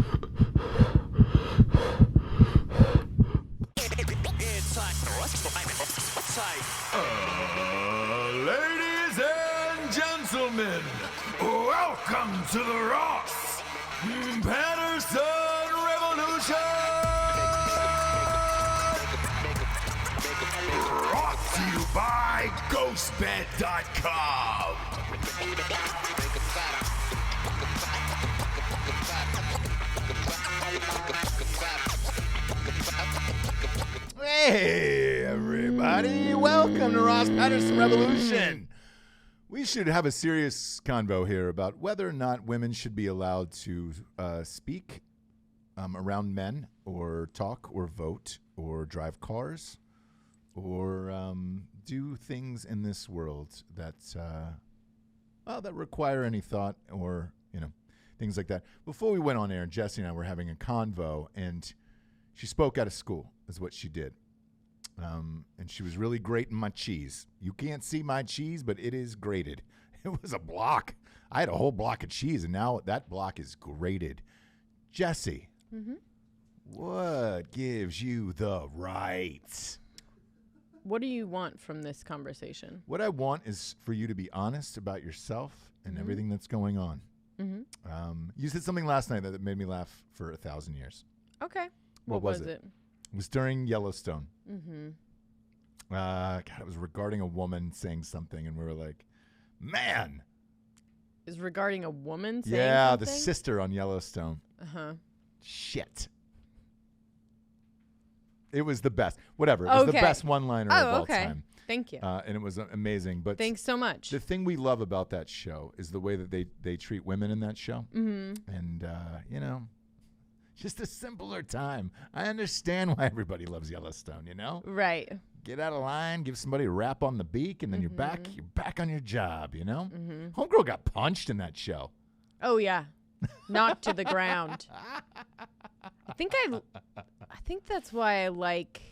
Ladies and gentlemen, welcome to the Ross Patterson Revolution! Brought to you by GhostBed.com. Hey, everybody. Welcome to Ross Patterson Revolution. We should have a serious convo here about whether or not women should be allowed to speak around men or talk or vote or drive cars or do things in this world that that require any thought or, things like that. Before we went on air, Jessie and I were having a convo, and she spoke out of school is what she did. And she was really grating my cheese. You can't see my cheese, but it is grated. It was a block. I had a whole block of cheese, and now that block is grated. Jessie, what gives you the right? What do you want from this conversation? What I want is for you to be honest about yourself and everything that's going on. You said something last night that made me laugh for 1,000 years. Okay. What was it? It was during Yellowstone. God, it was regarding a woman saying something, and we were like, man. Is regarding a woman saying Yeah, something? the sister on Yellowstone. Shit. It was the best. Whatever. It was the best one-liner of all time. Thank you. And it was amazing. But thanks so much. The thing we love about that show is the way that they treat women in that show. And, just a simpler time. I understand why everybody loves Yellowstone, Right. Get out of line, give somebody a rap on the beak, and then you're back on your job, Homegirl got punched in that show. Oh, yeah. Knocked to the ground. I think that's why I like,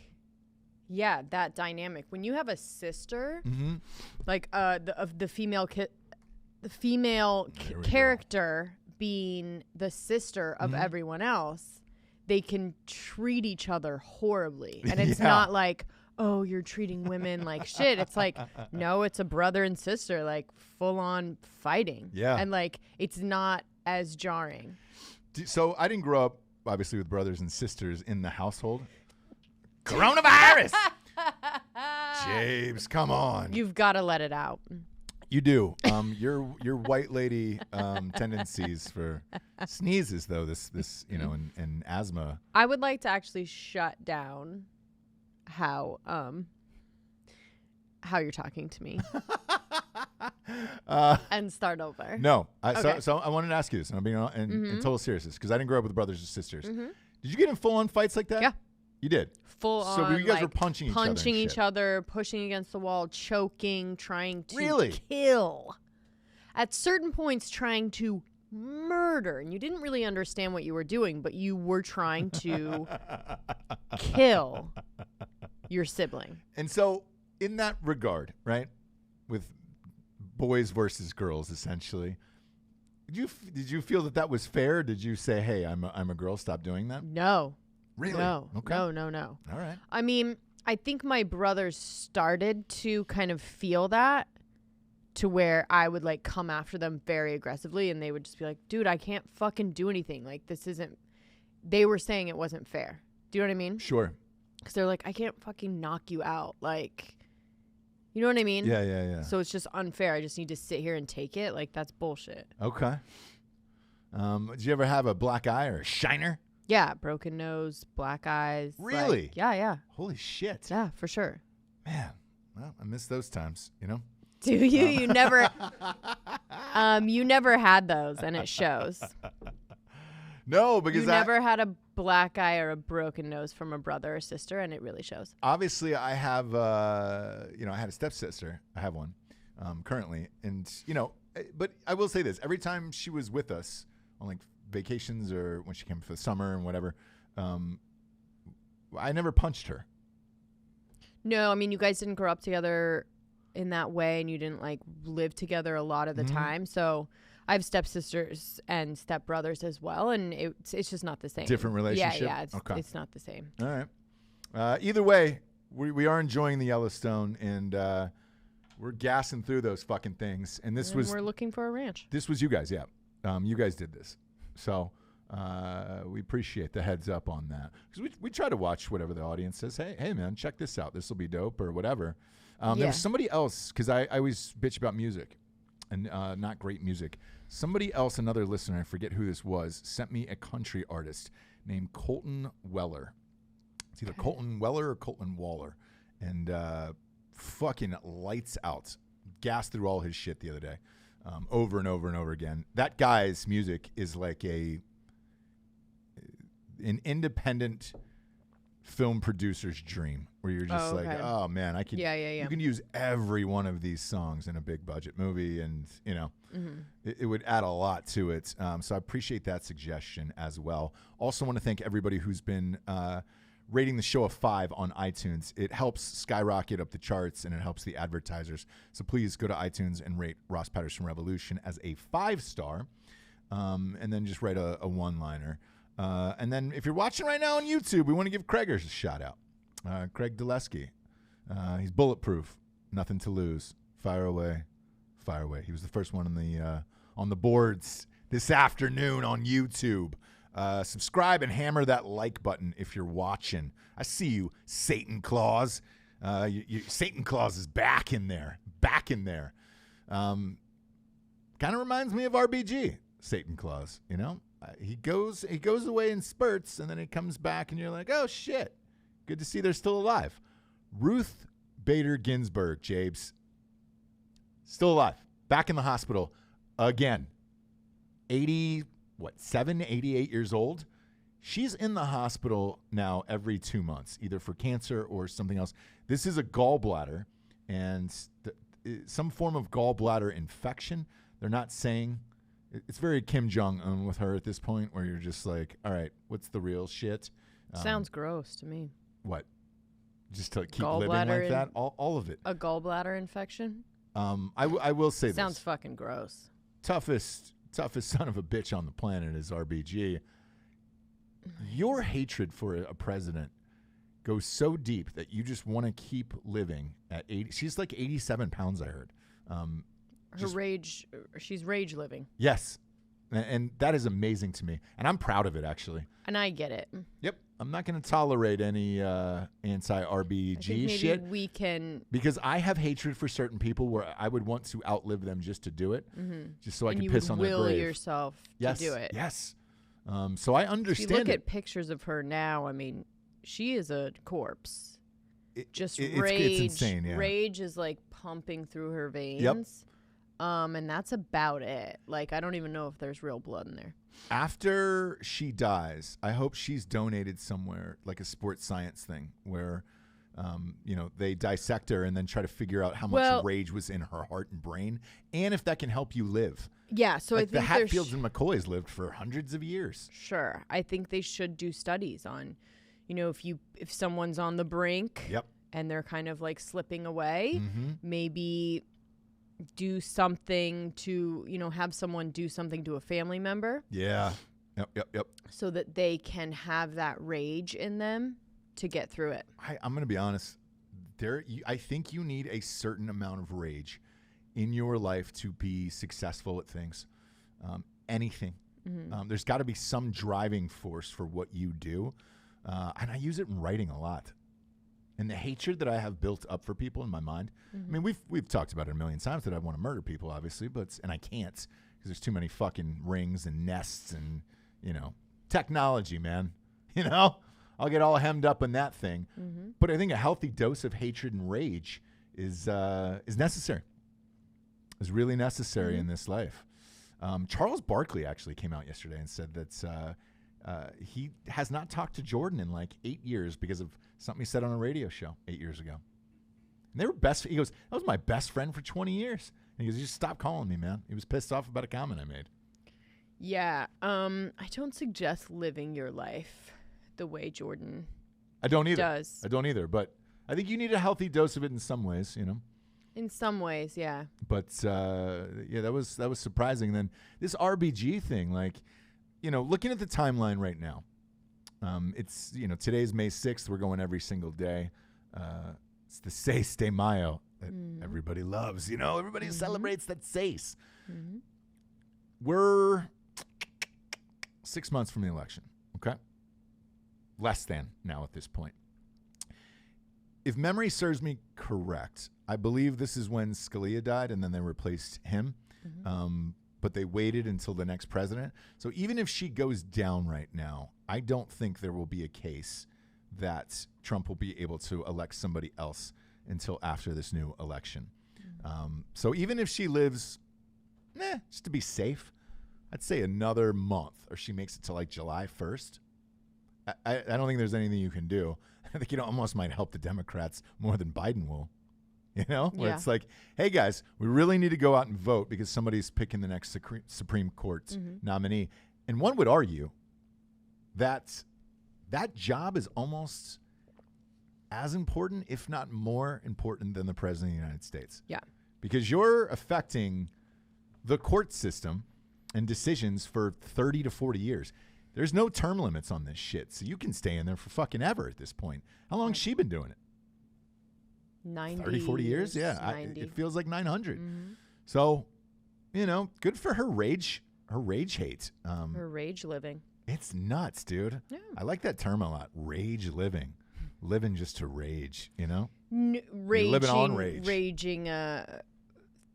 that dynamic. When you have a sister, like the female character being the sister of everyone else, they can treat each other horribly. And it's not like, oh, you're treating women like shit. It's like, no, it's a brother and sister, like full on fighting. Yeah. And like, it's not as jarring. So I didn't grow up, obviously, with brothers and sisters in the household. Coronavirus! James, come on. You've got to let it out. You do. Your white lady tendencies for sneezes, though, this and asthma. I would like to actually shut down how you're talking to me and start over. No. So I wanted to ask you this, and I'm being in total seriousness, because I didn't grow up with brothers and sisters. Did you get in full-on fights like that? Yeah. You did? Full on. So you guys were punching each other, pushing against the wall, choking, trying to kill. At certain points, trying to murder. And you didn't really understand what you were doing, but you were trying to kill your sibling. And so in that regard, right, with boys versus girls, essentially, did you feel that was fair? Did you say, hey, I'm a girl, stop doing that? No. Really? No. Okay. No. All right. I mean, I think my brothers started to kind of feel that, to where I would like come after them very aggressively, and they would just be like, dude, I can't fucking do anything. Like, this isn't, they were saying it wasn't fair. Do you know what I mean? Sure. Because they're like, I can't fucking knock you out. Like, you know what I mean? Yeah. So it's just unfair. I just need to sit here and take it. Like, that's bullshit. Okay. Did you ever have a black eye or a shiner? Yeah, broken nose, black eyes. Really? Like, yeah. Holy shit. Yeah, for sure. Man, well, I miss those times, Do you? You never you never had those, and it shows. No, because you never had a black eye or a broken nose from a brother or sister, and it really shows. Obviously, I have I had a stepsister. I have one currently, and but I will say this: every time she was with us on like vacations or when she came for the summer and whatever, I never punched her. No, I mean, you guys didn't grow up together in that way, and you didn't like live together a lot of the time. So I have stepsisters and stepbrothers as well, and it's just not the same. Different relationship? Yeah, Okay. it's not the same. All right. Either way, we are enjoying the Yellowstone, and we're gassing through those fucking things. And we're looking for a ranch. This was you guys, yeah. You guys did this. So we appreciate the heads up on that. Because we try to watch whatever the audience says. Hey, man, check this out. This will be dope or whatever. There was somebody else, because I always bitch about music and not great music. Somebody else, another listener, I forget who this was, sent me a country artist named Colton Weller. It's either Colton Weller or Colton Waller. And fucking lights out. Gassed through all his shit the other day. Over and over and over again. That guy's music is like an independent film producer's dream, where you're just like, oh man, I could. You can use every one of these songs in a big budget movie, and it would add a lot to it. So I appreciate that suggestion as well. Also, want to thank everybody who's been rating the show a 5 on iTunes. It helps skyrocket up the charts, and it helps the advertisers. So please go to iTunes and rate Ross Patterson Revolution as a 5-star, and then just write a one-liner. And then if you're watching right now on YouTube, we want to give Craigers a shout-out. Craig Dulesky. He's bulletproof. Nothing to lose. Fire away. Fire away. He was the first one on the boards this afternoon on YouTube. Subscribe and hammer that like button if you're watching. I see you, Satan Claus. Satan Claus is back in there. Kind of reminds me of RBG, Satan Claus. You know, he goes away in spurts, and then he comes back, and you're like, oh shit, good to see they're still alive. Ruth Bader Ginsburg, Jabes, still alive, back in the hospital again. 88 years old. She's in the hospital now every 2 months, either for cancer or something else. This is a gallbladder and some form of gallbladder infection. They're not saying. It's very Kim Jong-un with her at this point, where you're just like, all right, what's the real shit? Sounds gross to me. What? Just to keep living like that? All of it. A gallbladder infection? I will say Sounds this. fucking gross. Toughest son of a bitch on the planet is RBG. Your hatred for a president goes so deep that you just want to keep living at 80. She's like 87 pounds, I heard. She's rage living. Yes. And that is amazing to me. And I'm proud of it, actually. And I get it. Yep. I'm not going to tolerate any anti-RBG shit. Maybe we can. Because I have hatred for certain people where I would want to outlive them just to do it. Just so I can piss on their grave. You will yourself to do it. Yes. So I understand. If you look at pictures of her now, I mean, she is a corpse. Rage. It's insane, yeah. Rage is like pumping through her veins. Yep. And that's about it. Like, I don't even know if there's real blood in there. After she dies, I hope she's donated somewhere, like a sports science thing, where, they dissect her and then try to figure out how much rage was in her heart and brain, and if that can help you live. Yeah, so like I think the Hatfields and McCoys lived for hundreds of years. Sure, I think they should do studies on, if someone's on the brink, and they're kind of like slipping away, maybe do something to, have someone do something to a family member. Yeah. Yep. So that they can have that rage in them to get through it. I'm going to be honest. I think you need a certain amount of rage in your life to be successful at things. Anything. There's got to be some driving force for what you do. And I use it in writing a lot. And the hatred that I have built up for people in my mind. I mean, we've talked about it a million times that I want to murder people, obviously, and I can't because there's too many fucking rings and nests and, technology, man. I'll get all hemmed up in that thing. But I think a healthy dose of hatred and rage is necessary. Is really necessary in this life. Charles Barkley actually came out yesterday and said that he has not talked to Jordan in like 8 years because of something he said on a radio show 8 years ago. And they were best. He goes, that was my best friend for 20 years. And he goes, just stop calling me, man. He was pissed off about a comment I made. Yeah. I don't suggest living your life the way Jordan I don't either. does. I don't either. But I think you need a healthy dose of it in some ways, In some ways, yeah. But yeah, that was surprising. Then this RBG thing, like, you know, looking at the timeline right now, it's, you know, today's May 6th. We're going every single day. It's the 6 de Mayo that everybody loves. You know, everybody celebrates that 6. We're 6 months from the election. Okay, less than now at this point. If memory serves me correct, I believe this is when Scalia died and then they replaced him. But they waited until the next president. So even if she goes down right now, I don't think there will be a case that Trump will be able to elect somebody else until after this new election. So even if she lives, just to be safe, I'd say another month, or she makes it to like July 1st. I don't think there's anything you can do. I think, you know, almost might help the Democrats more than Biden will. You know, where it's like, hey, guys, we really need to go out and vote because somebody's picking the next Supreme Court nominee. And one would argue that that job is almost as important, if not more important, than the president of the United States. Yeah. Because you're affecting the court system and decisions for 30 to 40 years. There's no term limits on this shit, so you can stay in there for fucking ever at this point. How long has she been doing it? 90 30, 40 years? Yeah. 90. It feels like 900. So, you know, good for her rage hate. Her rage living. It's nuts, dude. Yeah. I like that term a lot. Rage living. Living just to rage, you know? Raging, living on rage. Raging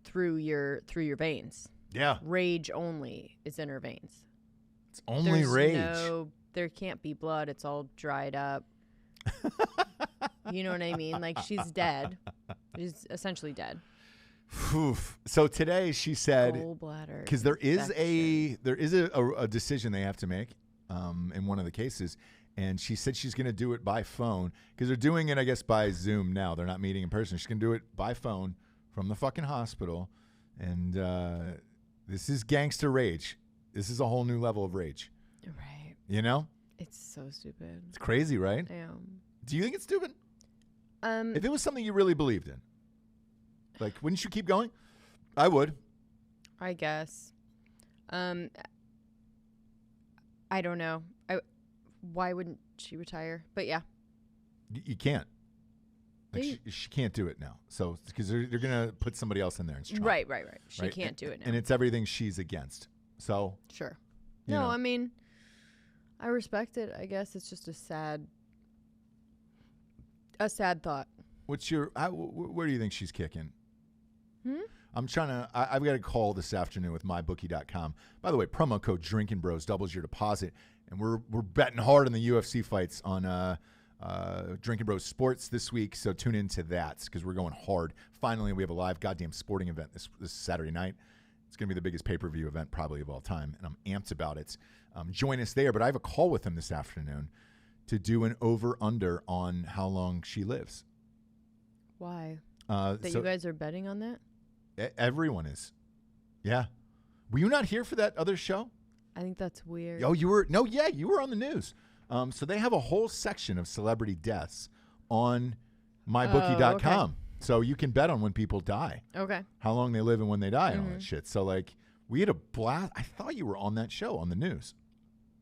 through your veins. Yeah. Rage only is in her veins. It's only rage. There can't be blood. It's all dried up. You know what I mean? Like, she's dead. She's essentially dead. So today she said, gallbladder, because there is a decision they have to make in one of the cases, and she said she's going to do it by phone because they're doing it, I guess, by Zoom now. They're not meeting in person. She's going to do it by phone from the fucking hospital, and this is gangster rage. This is a whole new level of rage. Right. You know? It's so stupid. It's crazy, right? Yeah. Do you think it's stupid? If it was something you really believed in, like, wouldn't you keep going? I would. I guess. I don't know. Why wouldn't she retire? But yeah. You can't. Like, she can't do it now. So, because they're going to put somebody else in there. And right. She can't do it now. And it's everything she's against. So. Sure. You know. I mean, I respect it. I guess it's just a sad thought. What's your, where do you think she's kicking? I'm trying to, I've got a call this afternoon with mybookie.com. By the way, promo code Drinkin Bros doubles your deposit. And we're betting hard on the UFC fights on Drinkin Bros Sports this week. So tune into that because we're going hard. Finally, we have a live goddamn sporting event this Saturday night. It's going to be the biggest pay-per-view event probably of all time. And I'm amped about it. Join us there. But I have a call with him this afternoon to do an over-under on how long she lives. Why? You guys are betting on that? Everyone is. Yeah. Were you not here for that other show? I think that's weird. Oh, you were? No, yeah, you were on the news. So they have a whole section of celebrity deaths on mybookie.com. Okay. So you can bet on when people die. Okay. How long they live and when they die and all that shit. So, like, we had a blast. I thought you were on that show on the news.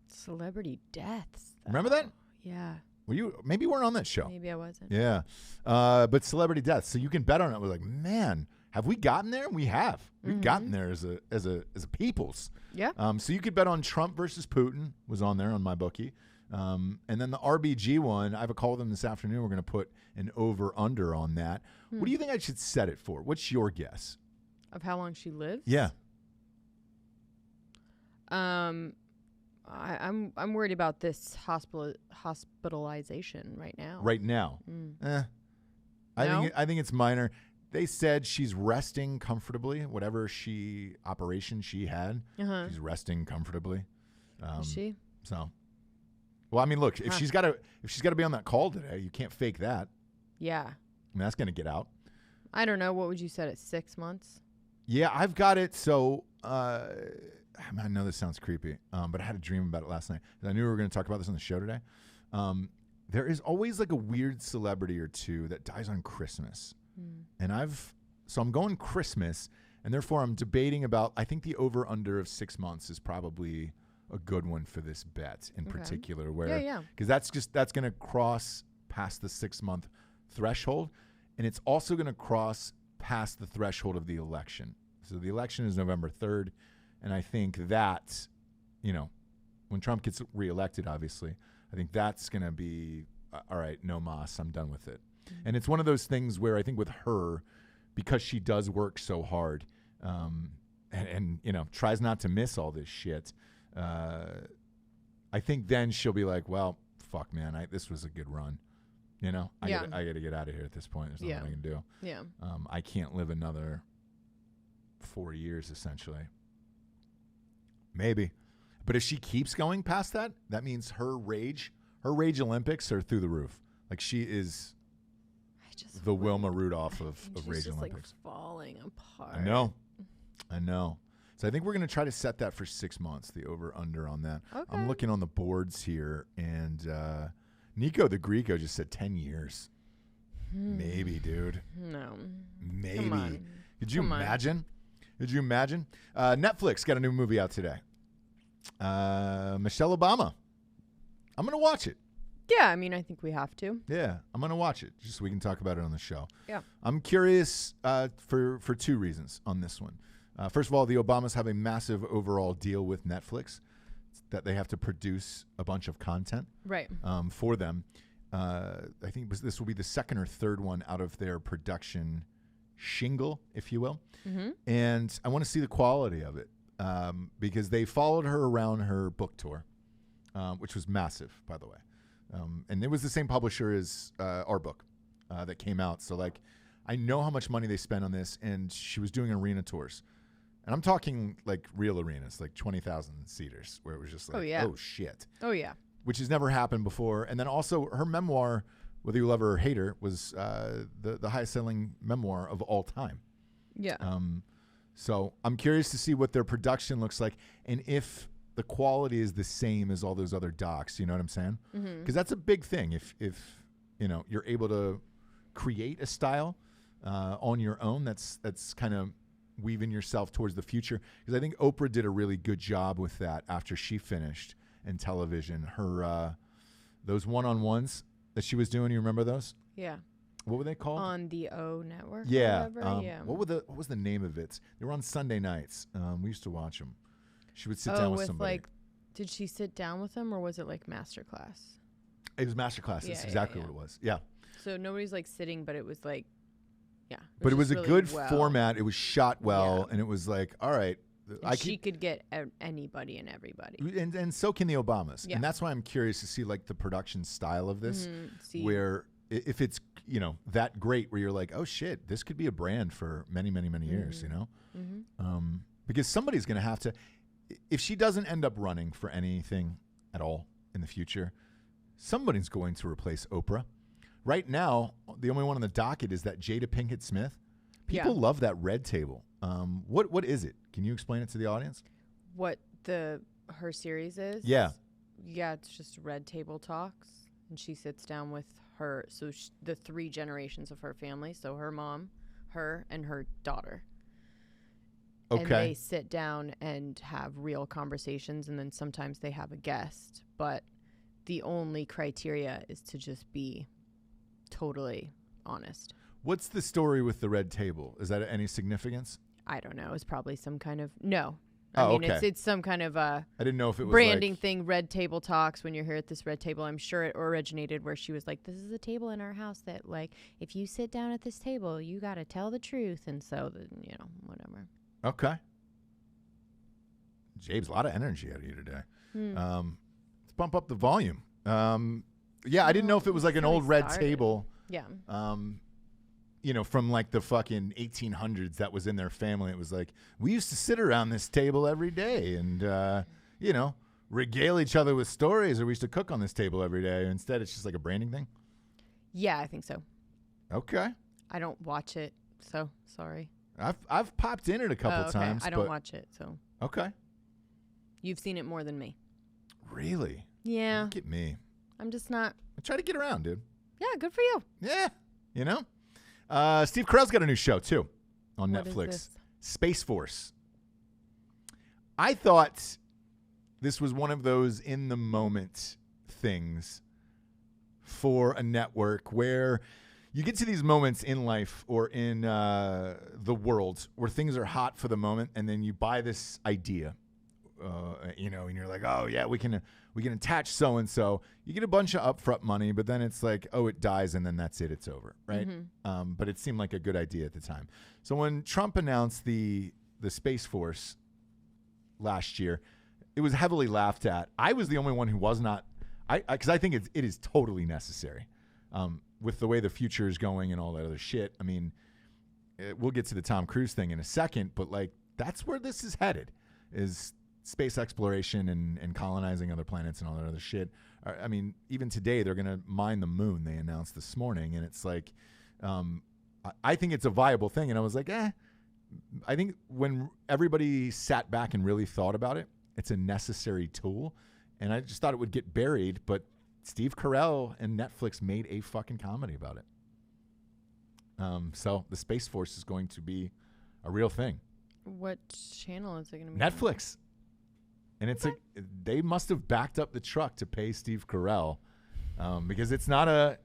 Celebrity deaths. Remember that? Yeah. Were you? Maybe you weren't on that show. Maybe I wasn't. Yeah. But celebrity deaths. So you can bet on it. We're like, man, have we gotten there? We have. We've gotten there as a peoples. Yeah. So you could bet on Trump versus Putin was on there on my bookie. And then the RBG one, I have a call with them this afternoon. We're going to put an over-under on that. What do you think I should set it for? What's your guess? Of how long she lives? Yeah. I'm worried about this hospitalization right now. Right now? I think it's minor. They said she's resting comfortably. Whatever operation she had, she's resting comfortably. Is she? So, well, I mean, look, if she's got to be on that call today, you can't fake that. Yeah. I mean, that's going to get out. I don't know. What would you set at 6 months? Yeah, I've got it. So, I know this sounds creepy, but I had a dream about it last night. I knew we were going to talk about this on the show today. There is always like a weird celebrity or two that dies on Christmas. And I've So I'm going Christmas, and therefore I'm debating about, I think the over-under of 6 months is probably a good one for this bet in particular. Because that's going to cross past the 6-month threshold, and it's also going to cross past the threshold of the election. So the election is November 3rd, and I think that, when Trump gets reelected, obviously, I think that's going to be, all right, no mas, I'm done with it. Mm-hmm. And it's one of those things where I think with her, because she does work so hard and tries not to miss all this shit, I think then she'll be like, well, fuck, man, this was a good run. I got to get out of here at this point. There's nothing I can do. Yeah. I can't live another 4 years, essentially. Maybe. But if she keeps going past that, that means her rage Olympics are through the roof. Like, she is the Wilma Rudolph of Rage Olympics. Like falling apart. I know. So I think we're going to try to set that for 6 months, the over-under on that. Okay. I'm looking on the boards here, and Nico the Greco just said 10 years. Maybe, dude. No. Maybe. Come on. Could you imagine? Netflix got a new movie out today. Michelle Obama. I'm going to watch it. Yeah, I mean, I think we have to. Yeah, I'm going to watch it just so we can talk about it on the show. Yeah. I'm curious for 2 reasons on this one. First of all, the Obamas have a massive overall deal with Netflix that they have to produce a bunch of content for them. I think this will be the second or third one out of their production shingle, if you will. Mm-hmm. And I want to see the quality of it because they followed her around her book tour, which was massive, by the way. And it was the same publisher as our book that came out. So, like, I know how much money they spent on this, and she was doing arena tours. And I'm talking, like, real arenas, like 20,000 seaters, where it was just like, oh, shit. Oh, yeah. Which has never happened before. And then also her memoir, whether you love her or hate her, was the highest-selling memoir of all time. Yeah. So I'm curious to see what their production looks like and if the quality is the same as all those other docs. You know what I'm saying? Because that's a big thing. If you're able to create a style on your own, that's kind of weaving yourself towards the future. Because I think Oprah did a really good job with that after she finished in television. Her those one-on-ones that she was doing, you remember those? Yeah. What were they called? On the O Network. Yeah. Yeah. What was the name of it? They were on Sunday nights. We used to watch them. She would sit down with somebody. Like, did she sit down with them, or was it like masterclass? It was masterclass. That's exactly what it was. Yeah. So nobody's like sitting, but it was like, But it was really a good format. It was shot well, and it was like, all right. She could get anybody and everybody. And so can the Obamas. Yeah. And that's why I'm curious to see, like, the production style of this, where if it's, that great, where you're like, oh, shit, this could be a brand for many, many, many years, because somebody's going to have to, if she doesn't end up running for anything at all in the future, somebody's going to replace Oprah. Right now, the only one on the docket is that Jada Pinkett Smith. People love that Red Table. What is it? Can you explain it to the audience? What her series is? Yeah. Yeah, it's just Red Table Talks, and she sits down with her. So the 3 generations of her family. So her mom, her, and her daughter. Okay. And they sit down and have real conversations, and then sometimes they have a guest. But the only criteria is to just be totally honest. What's the story with the Red Table? Is that any significance? I don't know. It's probably some kind of no. Okay. It's some kind of I didn't know if it was branding thing. Red Table Talks. When you're here at this Red Table, I'm sure it originated where she was like, "This is a table in our house that, like, if you sit down at this table, you got to tell the truth." And so, whatever. Okay. Jabe's a lot of energy out of you today. Let's bump up the volume. Yeah, I didn't know if it was like an old Red Table. Yeah. From like the fucking 1800s that was in their family. It was like, we used to sit around this table every day and, regale each other with stories, or we used to cook on this table every day. Instead, it's just like a branding thing? Yeah, I think so. Okay. I don't watch it, so sorry. I've popped in it a couple times. I don't watch it, so. Okay. You've seen it more than me. Really? Yeah. Look at me. I'm just not. I try to get around, dude. Yeah, good for you. Yeah. Steve Carell's got a new show, too. on What is Netflix. this? Space Force. I thought this was one of those in the moment things for a network where you get to these moments in life or in the world where things are hot for the moment, and then you buy this idea, and you're like, oh yeah, we can attach so and so. You get a bunch of upfront money, but then it's like, oh, it dies, and then that's it. It's over, right? Mm-hmm. But it seemed like a good idea at the time. So when Trump announced the Space Force last year, it was heavily laughed at. I was the only one who was not, because I think it is totally necessary. With the way the future is going and all that other shit. I mean, we'll get to the Tom Cruise thing in a second, but like that's where this is headed, is space exploration and colonizing other planets and all that other shit. I mean, even today they're going to mine the moon, they announced this morning, and it's like, I think it's a viable thing. And I was like, I think when everybody sat back and really thought about it, it's a necessary tool. And I just thought it would get buried, but Steve Carell and Netflix made a fucking comedy about it. So the Space Force is going to be a real thing. What channel is it going to be? Netflix. And it's they must have backed up the truck to pay Steve Carell, because it's not a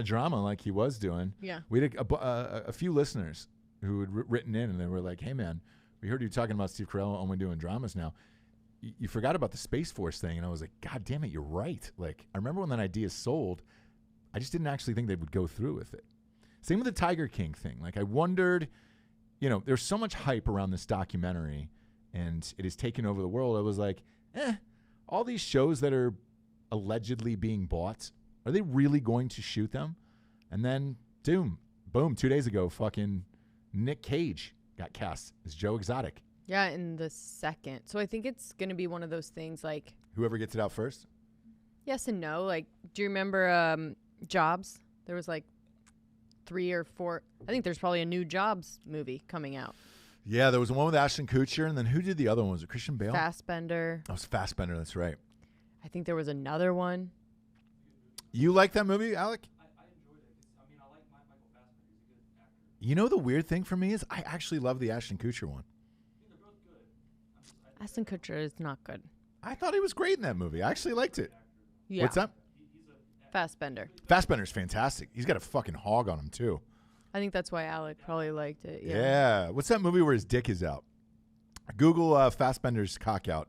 drama like he was doing. Yeah. We had a few listeners who had written in, and they were like, hey man, we heard you talking about Steve Carell only doing dramas now. You forgot about the Space Force thing. And I was like, God damn it, you're right. Like, I remember when that idea sold, I just didn't actually think they would go through with it. Same with the Tiger King thing. Like, I wondered, there's so much hype around this documentary, and it has taken over the world. I was like, all these shows that are allegedly being bought, are they really going to shoot them? And then, boom, 2 days ago, fucking Nick Cage got cast as Joe Exotic. Yeah, in the second. So I think it's going to be one of those things like... Whoever gets it out first? Yes and no. Like, do you remember Jobs? There was like 3 or 4... I think there's probably a new Jobs movie coming out. Yeah, there was one with Ashton Kutcher, and then who did the other one? Was it Christian Bale? Fassbender. Oh, it was Fassbender, that's right. I think there was another one. You like that movie, Alec? I enjoyed it. I like Michael Fassbender. He's a good actor. You know the weird thing for me is I actually love the Ashton Kutcher one. They're both good. Ashton Kutcher is not good. I thought he was great in that movie. I actually liked it. Yeah. What's that? Fassbender. Fassbender's fantastic. He's got a fucking hog on him, too. I think that's why Alec probably liked it. Yeah. What's that movie where his dick is out? Google Fassbender's cock out.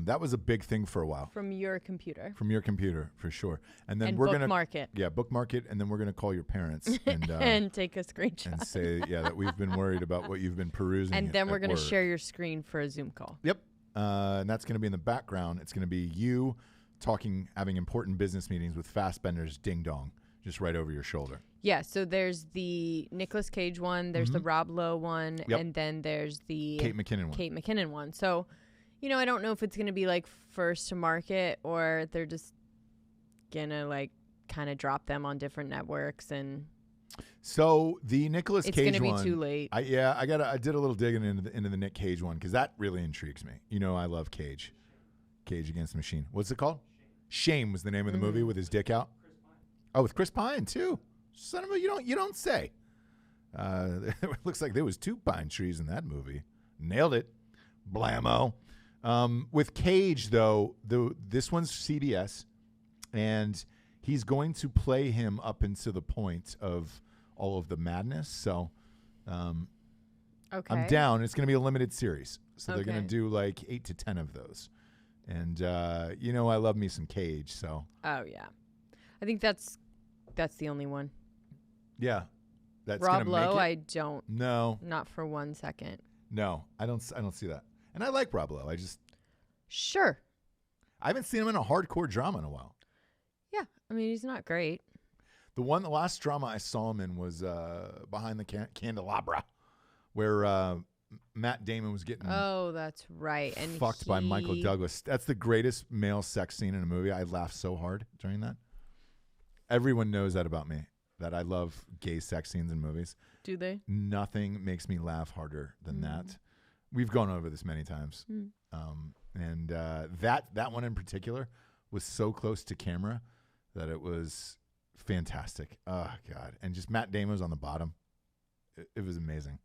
That was a big thing for a while. From your computer. From your computer, for sure. And then And we're gonna bookmark it. Yeah, bookmark it, and then we're gonna call your parents and And take a screenshot. and say that we've been worried about what you've been perusing. And then we're going going to share your screen for a Zoom call. Yep. And that's going to be in the background. It's going to be you talking, having important business meetings with Fassbender's ding dong, just right over your shoulder. Yeah, so there's the Nicolas Cage one, there's the Rob Lowe one, Yep. and then there's the Kate McKinnon one. So, I don't know if it's going to be like first to market or they're just going to like kind of drop them on different networks, and So the Nicolas it's Cage going to one. be too late. I did a little digging into the Nick Cage one because that really intrigues me. I love Cage. Cage Against the Machine. What's it called? Shame was the name of the movie with his dick out. Oh, with Chris Pine too. Son of a, you don't say. It looks like there was 2 pine trees in that movie. Nailed it. Blammo. With Cage though, this one's CBS, and he's going to play him up into the point of all of the madness. So, Okay. I'm down. It's going to be a limited series, so they're Okay. going to do like 8 to 10 of those. And I love me some Cage. So Oh yeah, I think that's the only one. yeah, that's Rob gonna Lowe, make I it. don't. No, Not for 1 second. no, I don't see that. And I like Rob Lowe. Sure. I haven't seen him in a hardcore drama in a while. Yeah, I mean he's not great. The last drama I saw him in was Behind the Candelabra, where Matt Damon was getting Oh, that's right. And fucked by Michael Douglas. That's the greatest male sex scene in a movie. I laughed so hard during that. Everyone knows that about me, that I love gay sex scenes in movies. Do they? Nothing makes me laugh harder than that. We've gone over this many times. And that one in particular was so close to camera that it was fantastic. Oh, God. And just Matt Damon was on the bottom. It was amazing.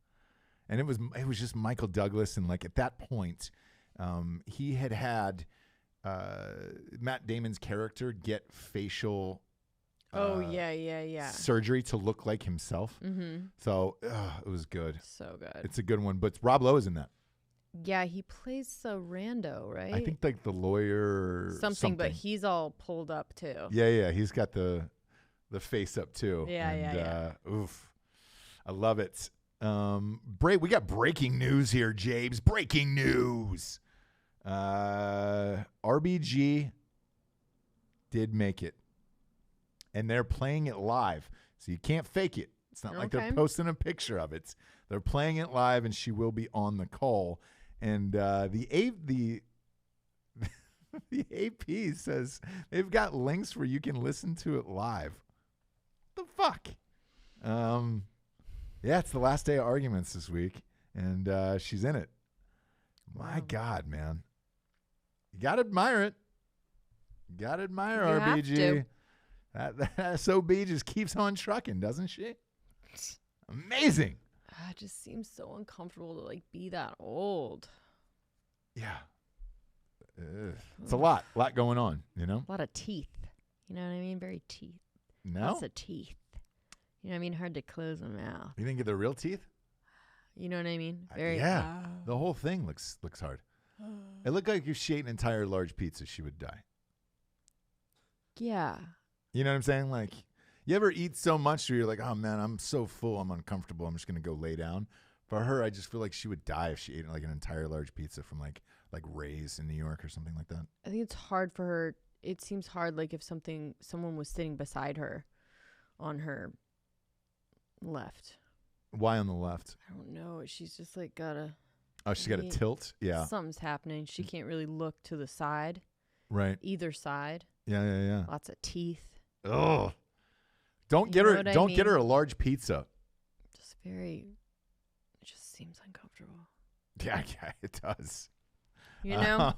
And it was just Michael Douglas, and like at that point, he had Matt Damon's character get facial surgery to look like himself. Mm-hmm. So it was good. So good. It's a good one. But Rob Lowe is in that. Yeah, he plays a rando, right? I think like the lawyer or something. But he's all pulled up too. Yeah. He's got the face up too. Yeah. Oof. I love it. We got breaking news here, James. Breaking news. RBG did make it. And they're playing it live. So you can't fake it. It's not like they're posting a picture of it. They're playing it live, and she will be on the call. And the AP says they've got links where you can listen to it live. What the fuck? Yeah, it's the last day of arguments this week, and she's in it. My God, man. You got to admire it. You got to admire RBG. That SOB just keeps on trucking, doesn't she? Amazing. It just seems so uncomfortable to like be that old. Yeah. It's a lot going on, you know? A lot of teeth. You know what I mean? Very teeth. No? Lots of teeth. You know what I mean? Hard to close a mouth. You didn't get the real teeth? You know what I mean? Very. Yeah. The whole thing looks hard. It looked like if she ate an entire large pizza, she would die. Yeah. You know what I'm saying? Like, you ever eat so much where you're like, oh, man, I'm so full, I'm uncomfortable, I'm just going to go lay down? For her, I just feel like she would die if she ate like an entire large pizza from like Ray's in New York or something like that. I think it's hard for her. It seems hard like if someone was sitting beside her on her left. Why on the left? I don't know. She's just like got a... Oh, she's got a tilt? Yeah. Something's happening. She can't really look to the side. Right. Either side. Yeah. Lots of teeth. Oh. Don't get her a large pizza. It just seems uncomfortable. Yeah, it does. You know?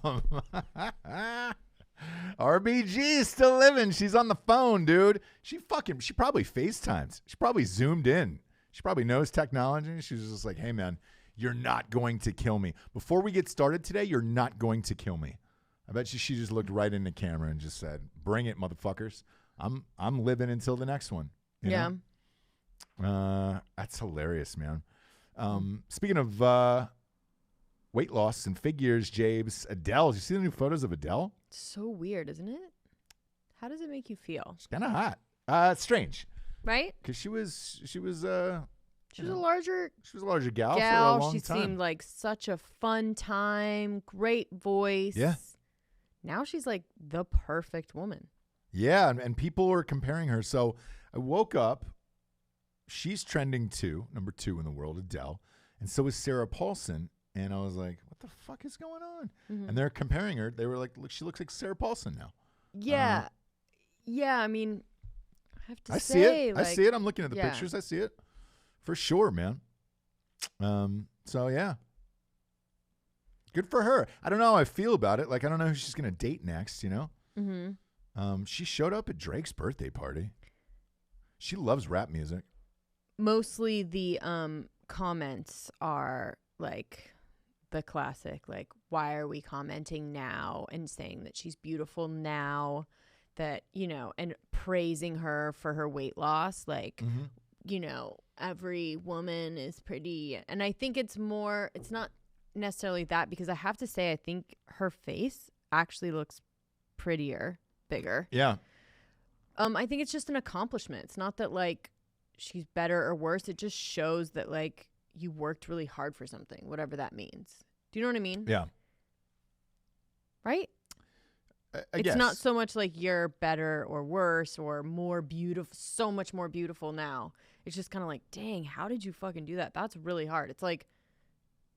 RBG is still living. She's on the phone, dude. She probably FaceTimes. She probably zoomed in. She probably knows technology. She's just like, hey, man, you're not going to kill me. Before we get started today, you're not going to kill me. I bet she just looked right in the camera and just said, bring it, motherfuckers. I'm living until the next one. You know? That's hilarious, man. Speaking of weight loss and figures, James, Adele. Did you see the new photos of Adele? So weird, isn't it? How does it make you feel? It's kind of hot. It's strange, right? Because she was a larger gal for a long time. She seemed like such a fun time, great voice. Yeah. Now she's like the perfect woman. Yeah, and people are comparing her. So I woke up. She's trending number 2 in the world, Adele. And so is Sarah Paulson. And I was like, what the fuck is going on? Mm-hmm. And they're comparing her. They were like, look, she looks like Sarah Paulson now. Yeah. I mean, I have to say. I see it. I'm looking at the pictures. I see it. For sure, man. So, yeah. Good for her. I don't know how I feel about it. Like, I don't know who she's going to date next, you know? Mm-hmm. She showed up at Drake's birthday party. She loves rap music. Mostly the comments are like the classic, like, why are we commenting now and saying that she's beautiful now, that, you know, and praising her for her weight loss. Like, you know, every woman is pretty. And I think it's not necessarily that, because I have to say, I think her face actually looks prettier, bigger. Yeah. I think it's just an accomplishment. It's not that like she's better or worse. It just shows that like you worked really hard for something, whatever that means. Do you know what I mean? Yeah. Right? I guess. It's not so much like you're better or worse or more beautiful, so much more beautiful now. It's just kind of like, dang, how did you fucking do that? That's really hard. It's like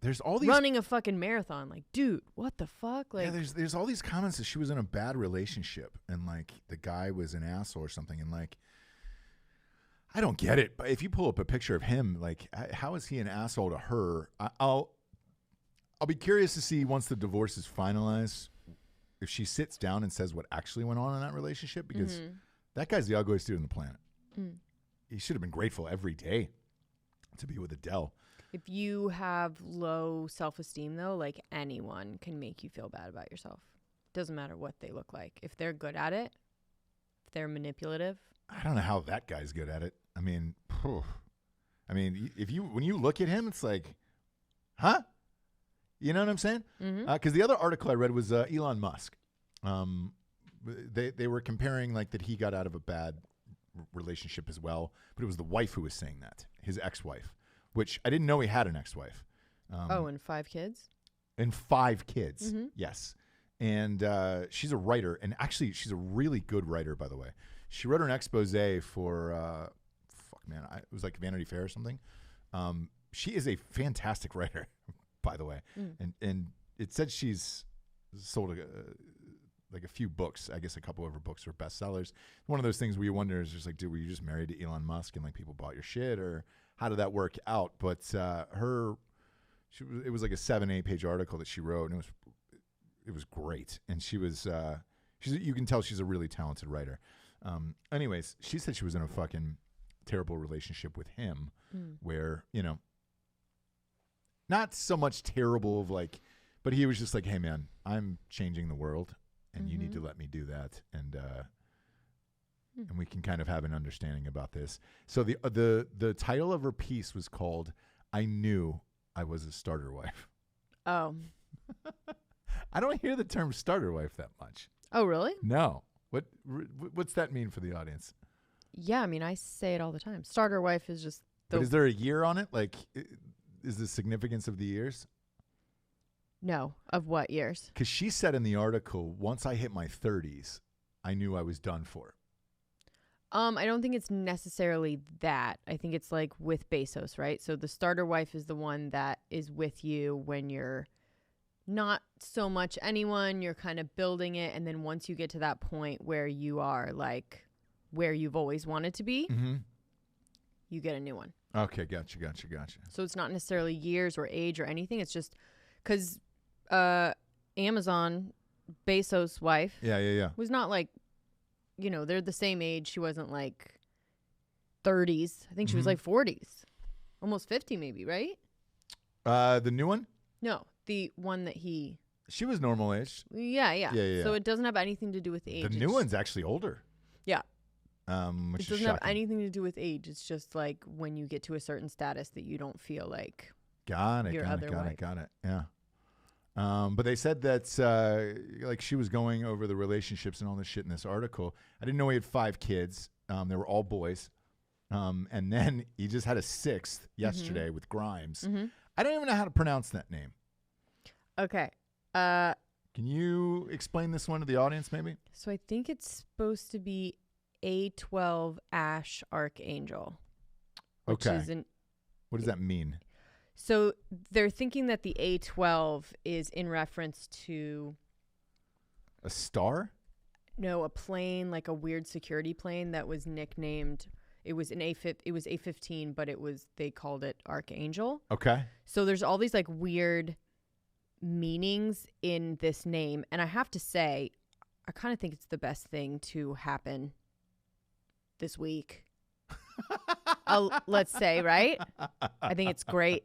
there's all these running a fucking marathon. Like, dude, what the fuck? Like, yeah, there's all these comments that she was in a bad relationship and like the guy was an asshole or something, and like I don't get it. But if you pull up a picture of him, like how is he an asshole to her? I'll be curious to see once the divorce is finalized if she sits down and says what actually went on in that relationship, because that guy's the ugliest dude on the planet. He should have been grateful every day to be with Adele. If you have low self-esteem, though, like anyone can make you feel bad about yourself. Doesn't matter what they look like. If they're good at it, if they're manipulative. I don't know how that guy's good at it. I mean, when you look at him, it's like, huh? You know what I'm saying? Because the other article I read was Elon Musk. They were comparing like that he got out of a bad relationship as well, but it was the wife who was saying that, his ex-wife, which I didn't know he had an ex-wife. And 5 kids? And 5 kids, yes. And she's a writer, and actually she's a really good writer, by the way. She wrote an expose for, it was like Vanity Fair or something. She is a fantastic writer, by the way. And it said she's sold like a few books. I guess a couple of her books were bestsellers. One of those things where you wonder is just like, dude, were you just married to Elon Musk and like people bought your shit, or how did that work out? But it was like a 7-8 page article that she wrote, and it was great. And she was you can tell she's a really talented writer. Anyways, she said she was in a fucking terrible relationship with him, where, you know, not so much terrible of like, but he was just like, hey man, I'm changing the world, and you need to let me do that, and we can kind of have an understanding about this. So the title of her piece was called "I Knew I Was a Starter Wife." Oh. I don't hear the term starter wife that much. Oh, really? No. What's that mean for the audience? Yeah, I mean, I say it all the time. Starter wife is just But is there a year on it? Like, is the significance of the years? No. Of what years? Because she said in the article, once I hit my 30s, I knew I was done for. I don't think it's necessarily that. I think it's like with Bezos, right? So the starter wife is the one that is with you when you're not so much anyone, you're kind of building it. And then once you get to that point where you are like where you've always wanted to be, you get a new one. Okay, gotcha. So it's not necessarily years or age or anything. It's just because Amazon, Bezos' wife, was not like, you know, they're the same age. She wasn't like 30s. I think she was like 40s, almost 50 maybe, right? The new one? No, the one that She was normal age. Yeah. So it doesn't have anything to do with age. The new one's actually older. Yeah. Which it doesn't is have shocking. anything to do with age. It's just like when you get to a certain status that you don't feel like Got it. Yeah. But they said that like she was going over the relationships and all this shit in this article. I didn't know he had 5 kids. They were all boys. And then he just had a 6th yesterday with Grimes. I don't even know how to pronounce that name. Okay. Can you explain this one to the audience maybe? So I think it's supposed to be A12 Ash Archangel. Which Okay. is What does that mean? So they're thinking that the A12 is in reference to A star? a plane, like a weird security plane that was nicknamed. It was A15, but they called it Archangel. Okay. So there's all these like weird meanings in this name, and I have to say, I kind of think it's the best thing to happen this week. Let's say, right? I think it's great.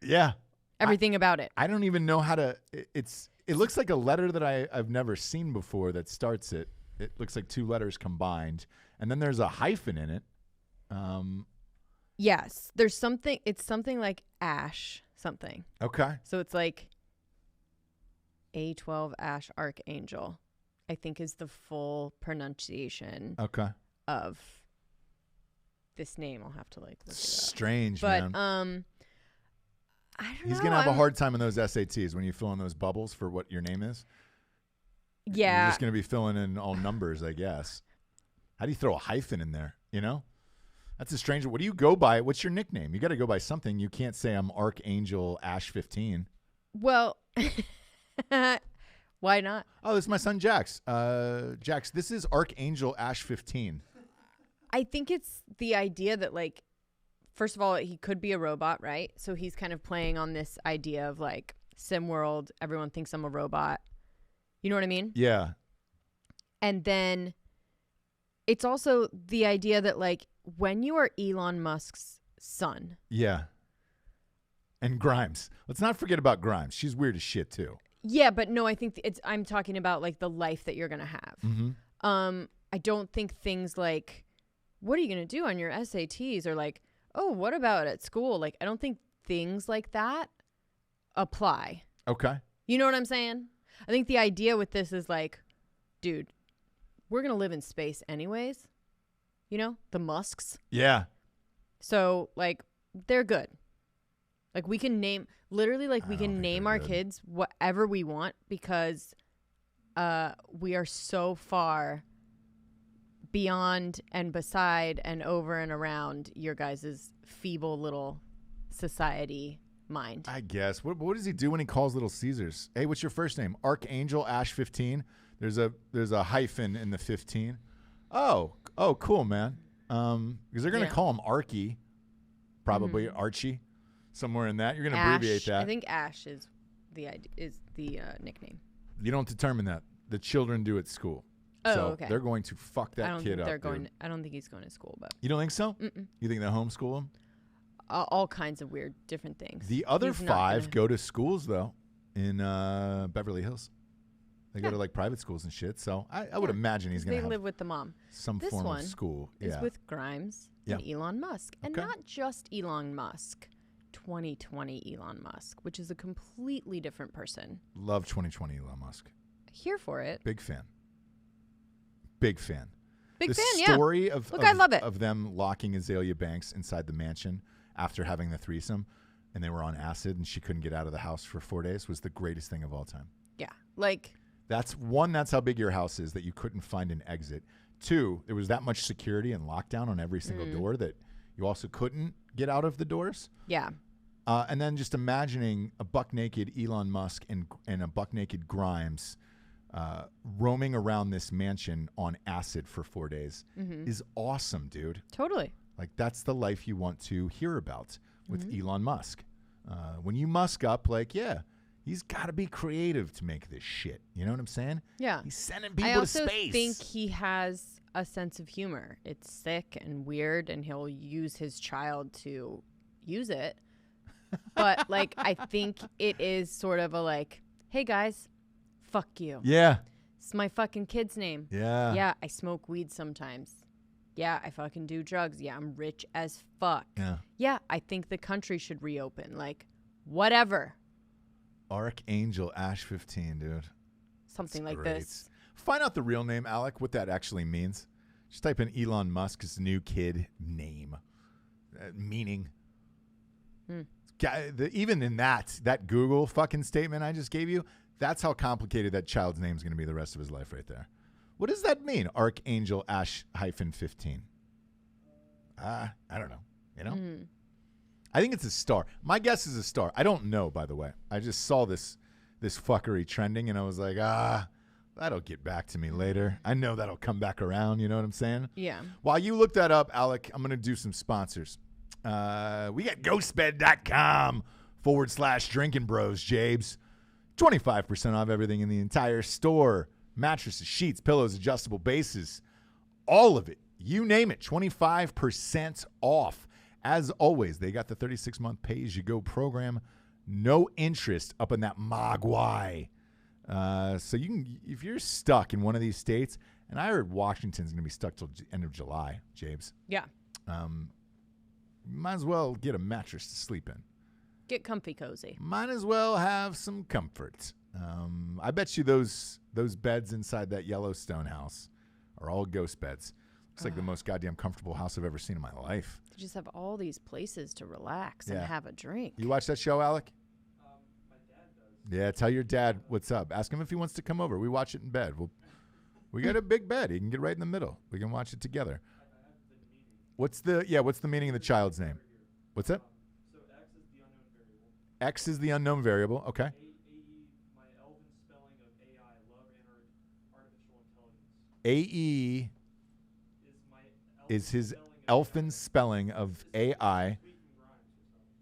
Yeah. Everything about it. I don't even know how to. It looks like a letter that I've never seen before that starts it. It looks like 2 letters combined, and then there's a hyphen in it. Yes, there's something. It's something like Ash something. Okay. So it's like A12 Ash Archangel, I think is the full pronunciation of this name. I'll have to like look it up. Strange, but, man. I don't know. He's going to have a hard time in those SATs when you fill in those bubbles for what your name is. Yeah. You're just going to be filling in all numbers, I guess. How do you throw a hyphen in there, you know? That's a strange. What do you go by? What's your nickname? You got to go by something. You can't say I'm Archangel Ash 15. Well, why not? Oh, this is my son Jax. Jax, this is Archangel Ash 15. I think it's the idea that, like, first of all, he could be a robot, right? So he's kind of playing on this idea of like SimWorld. Everyone thinks I'm a robot. You know what I mean? Yeah. And then it's also the idea that like when you are Elon Musk's son. Yeah. And Grimes. Let's not forget about Grimes. She's weird as shit too. Yeah, but no, I think I'm talking about like the life that you're gonna have. Mm-hmm. I don't think things like, what are you gonna do on your SATs, or like, oh, what about at school? Like, I don't think things like that apply. Okay. You know what I'm saying? I think the idea with this is like, dude, we're gonna live in space anyways. You know, the Musks. Yeah. So like, they're good. Like we can name we can name our kids whatever we want because we are so far beyond and beside and over and around your guys' feeble little society mind. I guess. What does he do when he calls Little Caesars? Hey, what's your first name? Archangel Ash 15. There's a hyphen in the 15. Oh, cool, man. Because they're gonna call him Archie, probably Archie. Somewhere in that, you're going to abbreviate that. I think Ash is the nickname. You don't determine that. The children do at school. Oh, so okay. They're going to fuck that kid up. I don't think he's going to school, but you don't think so? Mm-mm. You think they homeschool him? All kinds of weird, different things. The other 5 go to schools though in Beverly Hills. They go to like private schools and shit. So I would imagine he's going to live with the mom. Some form of school. Is with Grimes and Elon Musk, and not just Elon Musk. 2020 Elon Musk, which is a completely different person. Love 2020 Elon Musk. Here for it. Big fan. Big fan. The story I love it. of them locking Azalea Banks inside the mansion after having the threesome, and they were on acid and she couldn't get out of the house for 4 days was the greatest thing of all time. Yeah. Like, that's how big your house is that you couldn't find an exit. 2, there was that much security and lockdown on every single door that you also couldn't get out of the doors. Yeah. And then just imagining a buck-naked Elon Musk and a buck-naked Grimes roaming around this mansion on acid for 4 days is awesome, dude. Totally. Like, that's the life you want to hear about with Elon Musk. When you musk up, like, he's got to be creative to make this shit. You know what I'm saying? Yeah. He's sending people to space. I also think he has a sense of humor. It's sick and weird, and he'll use his child to use it. But, like, I think it is sort of a, like, hey, guys, fuck you. Yeah. It's my fucking kid's name. Yeah. Yeah, I smoke weed sometimes. Yeah, I fucking do drugs. Yeah, I'm rich as fuck. Yeah. Yeah, I think the country should reopen. Like, whatever. Archangel Ash 15, dude. Something That's like great. this. Find out the real name, Alec, what that actually means. Just type in Elon Musk's new kid name. Meaning. Even in that Google fucking statement I just gave you, that's how complicated that child's name is going to be the rest of his life right there. What does that mean? Archangel Ash -15. I don't know. You know? I think it's a star. My guess is a star. I don't know, by the way. I just saw this fuckery trending, and I was like, that'll get back to me later. I know that'll come back around. You know what I'm saying? Yeah. While you look that up, Alec, I'm going to do some sponsors. We got ghostbed.com/Drinkin Bros, Jabes. 25% off everything in the entire store. Mattresses, sheets, pillows, adjustable bases. All of it. You name it. 25% off. As always, they got the 36-month pay-as-you-go program. No interest up in that mogwai. So you can, if you're stuck in one of these states, and I heard Washington's going to be stuck till end of July, Jabes. Yeah. Might as well get a mattress to sleep in. Get comfy cozy. Might as well have some comfort. I bet you those beds inside that Yellowstone house are all ghost beds. Looks like the most goddamn comfortable house I've ever seen in my life. You just have all these places to relax and have a drink. You watch that show, Alec? My dad does. Yeah, tell your dad what's up. Ask him if he wants to come over. We watch it in bed. We got a big bed. He can get right in the middle. We can watch it together. What's the meaning of the child's name? What's that? So X is the unknown variable. X is the unknown variable. Okay. AE, my elven spelling of AI, love and artificial intelligence. AE is his elfin spelling of AI.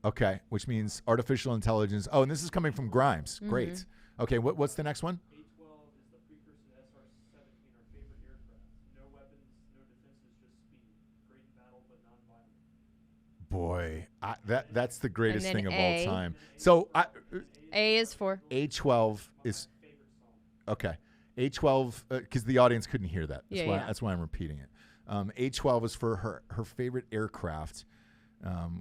Okay, which means artificial intelligence. Oh, and this is coming from Grimes. Great. Okay, what's the next one? A12 is the precursor to SR-17, our favorite aircraft. No weapons, no defenses, just speed. Great in battle, but non-violent. boy. That's the greatest And then thing of A. all time. So A is for A12 is okay. A12 because the audience couldn't hear that. That's why I'm repeating it. A12 is for her favorite aircraft,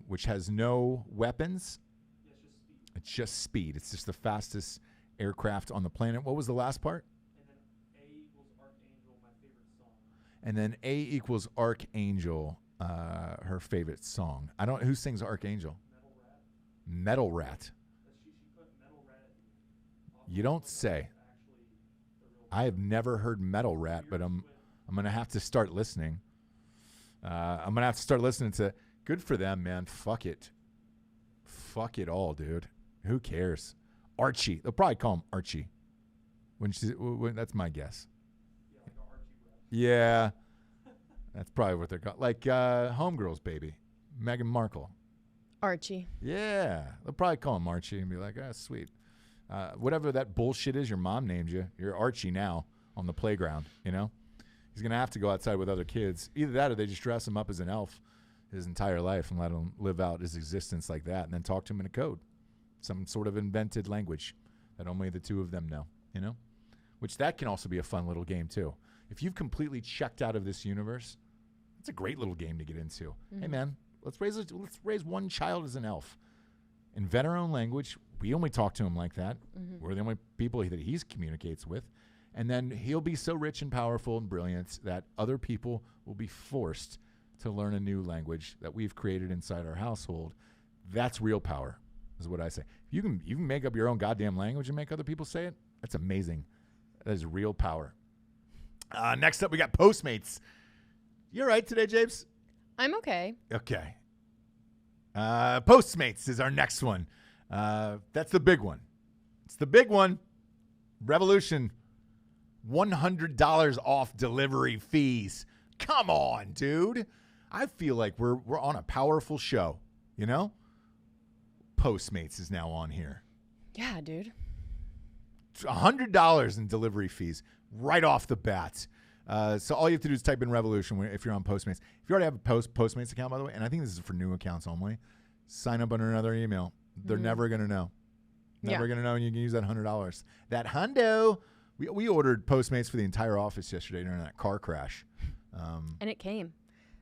which has no weapons. It's just speed. It's just the fastest aircraft on the planet. What was the last part? And then A equals Archangel, her favorite song. I don't. Who sings Archangel? Metal Rat. You don't say. I have never heard Metal Rat, but I'm gonna have to start listening. I'm gonna have to start listening to. Good for them, man. Fuck it. Fuck it all, dude. Who cares? Archie. They'll probably call him Archie. That's my guess. Yeah. That's probably what they're called. Like Homegirl's baby, Meghan Markle. Archie. Yeah. They'll probably call him Archie and be like, ah, sweet. Whatever that bullshit is your mom named you, you're Archie now on the playground, you know? He's going to have to go outside with other kids. Either that or they just dress him up as an elf his entire life and let him live out his existence like that and then talk to him in a code. Some sort of invented language that only the two of them know, you know? Which that can also be a fun little game too. If you've completely checked out of this universe, it's a great little game to get into. Mm-hmm. Hey man, let's raise one child as an elf. Invent our own language. We only talk to him like that. Mm-hmm. We're the only people that he communicates with. And then he'll be so rich and powerful and brilliant that other people will be forced to learn a new language that we've created inside our household. That's real power, is what I say. You can make up your own goddamn language and make other people say it. That's amazing. That is real power. Next up, we got Postmates. You all right today, James? I'm okay. Okay. Postmates is our next one. That's the big one. It's the big one. Revolution. $100 off delivery fees. Come on, dude. I feel like we're on a powerful show, you know? Postmates is now on here. Yeah, dude. $100 in delivery fees right off the bat. So all you have to do is type in Revolution if you're on Postmates. If you already have a Postmates account, by the way, and I think this is for new accounts only, sign up under another email. They're never going to know. Never going to know, and you can use that $100. That hundo. We ordered Postmates for the entire office yesterday during that car crash. And it came.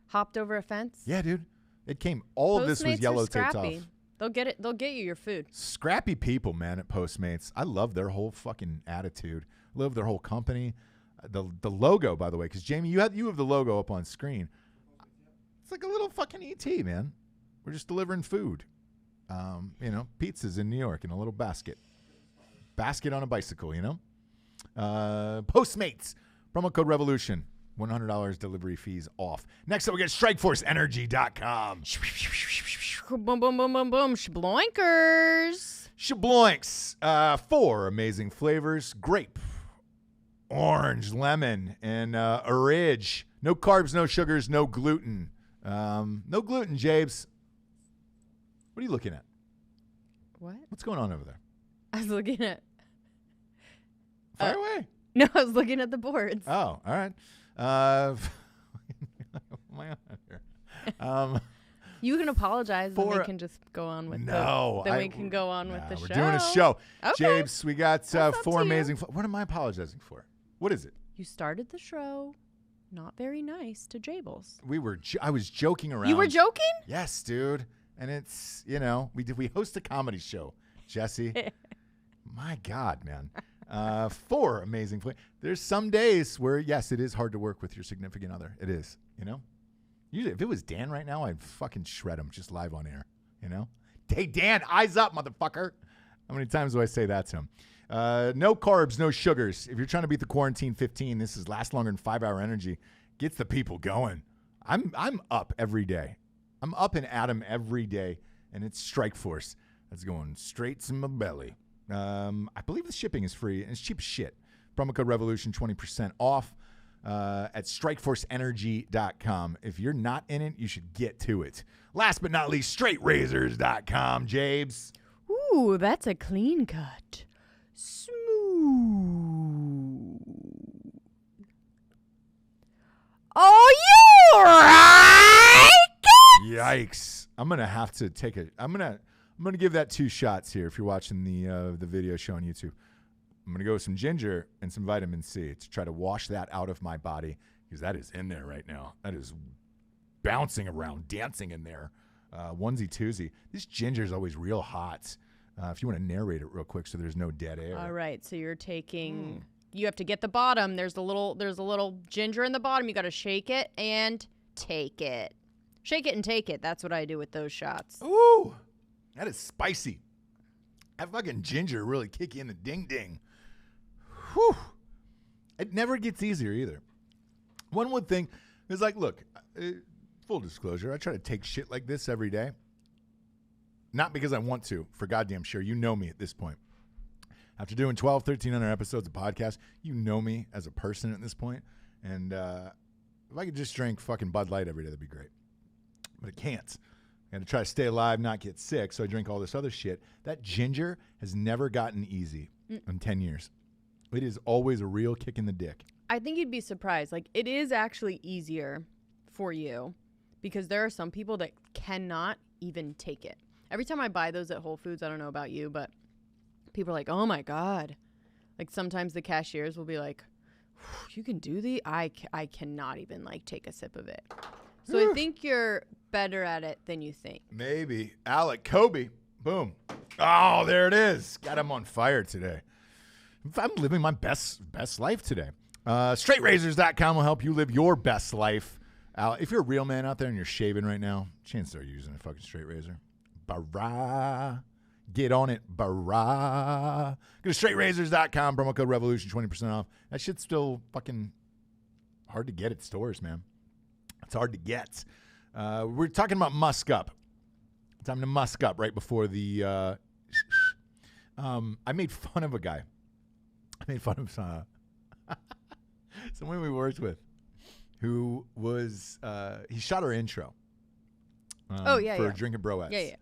Hopped over a fence. Yeah, dude. It came. All of this was yellow taped off. They'll get it. They'll get you your food. Scrappy people, man, at Postmates. I love their whole fucking attitude. Love their whole company. The logo, by the way, because Jamie, you have the logo up on screen. It's like a little fucking ET, man. We're just delivering food. Pizzas in New York in a little basket. Basket on a bicycle, you know? Postmates. Promo code Revolution. $100 delivery fees off. Next up, we got StrikeForceEnergy.com. Boom, boom, boom, boom, boom. Shabloinkers. Shabloinks. 4 amazing flavors. Grape, orange, lemon, and orange. No carbs, no sugars, no gluten. No gluten, Jabes. What are you looking at? What? What's going on over there? I was looking at... Fire away. No, I was looking at the boards. Oh, all right. What am I on here? You can apologize, and we can just go on with we can go on with the show. We're doing a show. Okay. Jabes, we got 4 amazing... What am I apologizing for? What is it? You started the show not very nice to Jables. I was joking around. You were joking? Yes, dude. And it's, we host a comedy show, Jessie. My God, man. 4 amazing flavors. There's some days where, yes, it is hard to work with your significant other. It is, Usually, if it was Dan right now, I'd fucking shred him just live on air, Hey, Dan, eyes up, motherfucker. How many times do I say that to him? No carbs, no sugars. If you're trying to beat the quarantine 15, this is last longer than 5-hour energy. Gets the people going. I'm up every day. I'm up and at 'em every day, and it's Strike Force. That's going straight to my belly. I believe the shipping is free, and it's cheap as shit. Promo code Revolution, 20% off at StrikeForceEnergy.com. If you're not in it, you should get to it. Last but not least, StraightRazors.com, Jabes. Ooh, that's a clean cut. Smooth. Oh, you right? Yikes. I'm gonna have to take a. I'm gonna give that 2 shots here. If you're watching the video show on YouTube, I'm gonna go with some ginger and some vitamin C to try to wash that out of my body because that is in there right now. That is bouncing around, dancing in there. Onesie twosie. This ginger is always real hot. If you want to narrate it real quick, so there's no dead air. All right, so you're taking. You have to get the bottom. There's a little ginger in the bottom. You got to shake it and take it. Shake it and take it. That's what I do with those shots. Ooh, that is spicy. That fucking ginger really kick you in the ding ding. Whew. It never gets easier either. One would think, it's like, look, full disclosure, I try to take shit like this every day. Not because I want to, for goddamn sure. You know me at this point. After doing 1,300 episodes of podcasts, you know me as a person at this point. And if I could just drink fucking Bud Light every day, that'd be great. But I can't. I got to try to stay alive, not get sick, so I drink all this other shit. That ginger has never gotten easy in 10 years. It is always a real kick in the dick. I think you'd be surprised. Like, it is actually easier for you because there are some people that cannot even take it. Every time I buy those at Whole Foods, I don't know about you, but people are like, oh, my God. Like, sometimes the cashiers will be like, you can do the? I cannot even, like, take a sip of it. So I think you're better at it than you think. Maybe. Alec Kobe. Boom. Oh, there it is. Got him on fire today. I'm living my best life today. StraightRazors.com will help you live your best life. If you're a real man out there and you're shaving right now, chances are you're using a fucking straight razor. Barra. Get on it. Barra. Go to StraightRazors.com. Promo code Revolution, 20% off. That shit's still fucking hard to get at stores, man. It's hard to get. We're talking about Musk up. Time to Musk up right before the... I made fun of a guy. I made fun of someone we worked with who was... he shot our intro. For Drinkin Broettes. Yeah.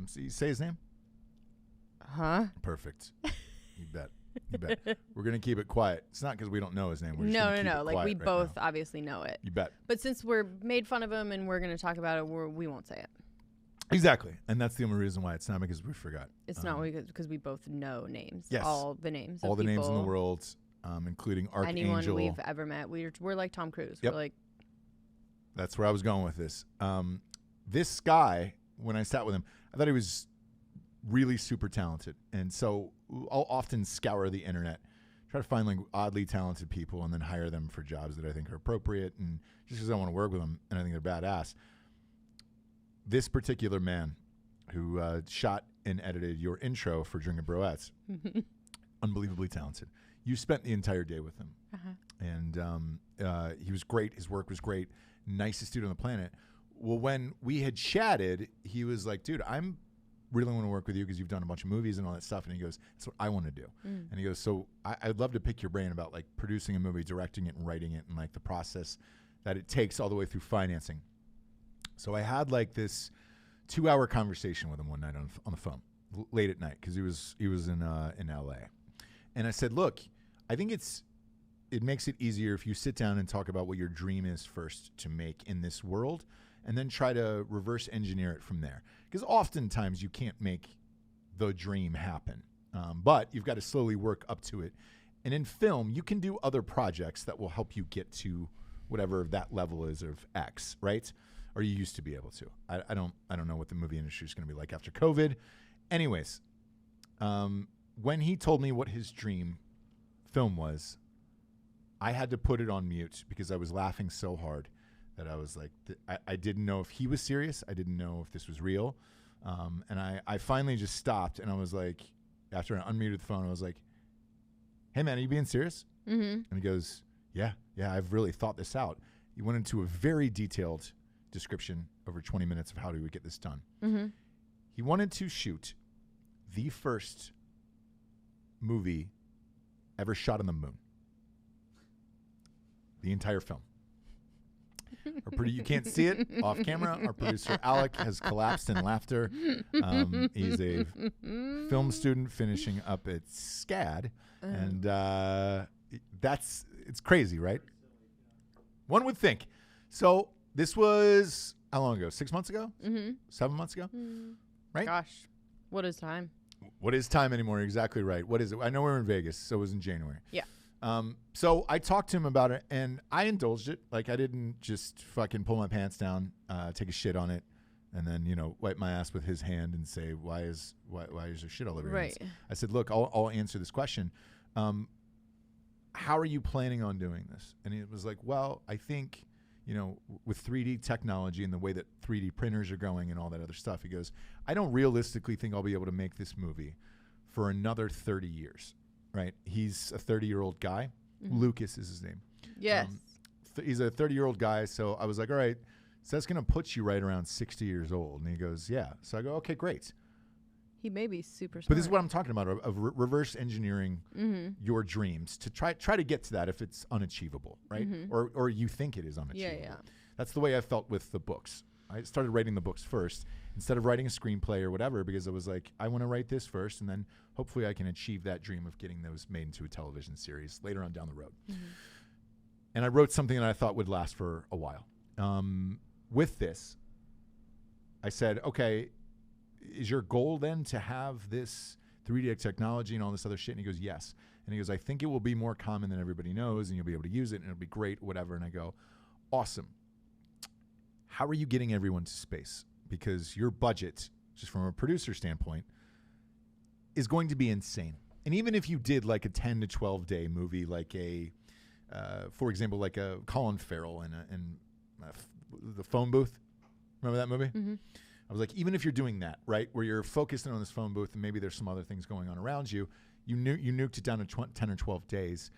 So you say his name? Huh? Perfect. You bet. We're going to keep it quiet. It's not because we don't know his name. We're just No. Like, we both obviously know it. You bet. But since we're made fun of him and we're going to talk about it, we won't say it. Exactly. And that's the only reason why. It's not because we forgot. It's not because we both know names. Yes. All the names. All of the people, names in the world, including Archangel. Anyone we've ever met. We're like Tom Cruise. Yep. We're like. That's where I was going with this. This guy, when I sat with him, I thought he was really super talented. And so I'll often scour the internet, try to find like oddly talented people and then hire them for jobs that I think are appropriate. And just because I want to work with them and I think they're badass. This particular man who shot and edited your intro for Drinkin Broettes, unbelievably talented. You spent the entire day with him. And he was great. His work was great. Nicest dude on the planet. Well, when we had chatted, he was like, dude, I'm really want to work with you because you've done a bunch of movies and all that stuff. And he goes, that's what I want to do. And he goes, so I'd love to pick your brain about like producing a movie, directing it and writing it and like the process that it takes all the way through financing. So I had like this 2-hour conversation with him one night on the phone late at night because he was in LA. And I said, look, I think it makes it easier if you sit down and talk about what your dream is first to make in this world and then try to reverse engineer it from there. Because oftentimes you can't make the dream happen, but you've got to slowly work up to it. And in film, you can do other projects that will help you get to whatever that level is of X, right? Or you used to be able to. I don't know what the movie industry is going to be like after COVID. Anyways, when he told me what his dream film was, I had to put it on mute because I was laughing so hard that I was like, I didn't know if he was serious. I didn't know if this was real. And I finally just stopped and I was like, after I unmuted the phone, I was like, hey man, are you being serious? And he goes, yeah, I've really thought this out. He went into a very detailed description over 20 minutes of how he would get this done. He wanted to shoot the first movie ever shot on the moon. The entire film. You can't see it off camera. Our producer Alec has collapsed in laughter. He's a film student finishing up at SCAD, and it's crazy, right? One would think. So this was How long ago? 6 months ago? Mm-hmm. 7 months ago? Right? Gosh, what is time? What is time anymore? Exactly right. What is it? I know we're in Vegas, so it was in January. Yeah. So I talked to him about it, and I indulged it. Like, I didn't just fucking pull my pants down, take a shit on it, and then, wipe my ass with his hand and say, why is there shit all over your hands? Right. I said, look, I'll answer this question. How are you planning on doing this? And he was like, well, I think, with 3D technology and the way that 3D printers are going and all that other stuff, he goes, I don't realistically think I'll be able to make this movie for another 30 years, right? He's a 30-year-old guy. Mm-hmm. Lucas is his name. Yes. He's a 30-year-old guy. So I was like, all right, so that's going to put you right around 60 years old. And he goes, yeah. So I go, okay, great. He may be super smart. But this is what I'm talking about, of reverse engineering your dreams to try to get to that if it's unachievable, right? Mm-hmm. Or you think it is unachievable. Yeah. That's the way I felt with the books. I started writing the books first instead of writing a screenplay or whatever, because I was like, I want to write this first, and then hopefully I can achieve that dream of getting those made into a television series later on down the road. Mm-hmm. And I wrote something that I thought would last for a while. With this, I said, okay, is your goal then to have this 3D technology and all this other shit? And he goes, yes. And he goes, I think it will be more common than everybody knows, and you'll be able to use it, and it'll be great, whatever. And I go, awesome. How are you getting everyone to space? Because your budget, just from a producer standpoint, is going to be insane. And even if you did like a 10 to 12 day movie, like for example, like a Colin Farrell in the phone booth. Remember that movie? Mm-hmm. I was like, even if you're doing that, right, where you're focused on this phone booth and maybe there's some other things going on around you, you nuked it down to 10 or 12 days.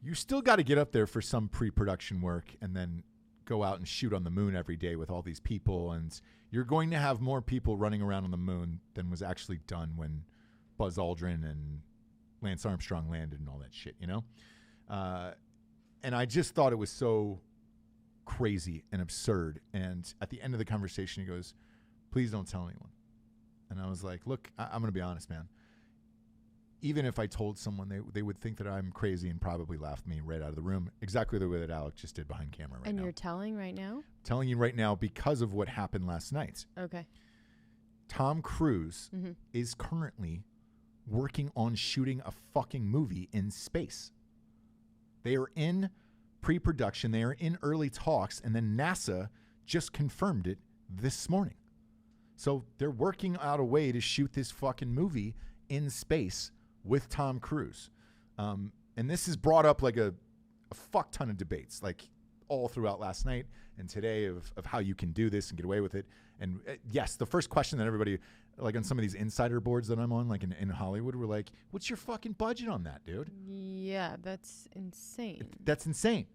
You still got to get up there for some pre-production work and then go out and shoot on the moon every day with all these people. And you're going to have more people running around on the moon than was actually done when Buzz Aldrin and Lance Armstrong landed and all that shit, And I just thought it was so crazy and absurd. And at the end of the conversation, he goes, please don't tell anyone. And I was like, look, I'm going to be honest, man. Even if I told someone, they would think that I'm crazy and probably laugh me right out of the room, exactly the way that Alec just did behind camera right now. And you're telling right now? Telling you right now because of what happened last night. Okay. Tom Cruise is currently working on shooting a fucking movie in space. They are in pre-production. They are in early talks, and then NASA just confirmed it this morning. So they're working out a way to shoot this fucking movie in space with Tom Cruise. And this is brought up like a fuck ton of debates, like all throughout last night and today of how you can do this and get away with it. And yes, the first question that everybody, like on some of these insider boards that I'm on, like in Hollywood, were like, what's your fucking budget on that, dude? Yeah, that's insane. That's insane.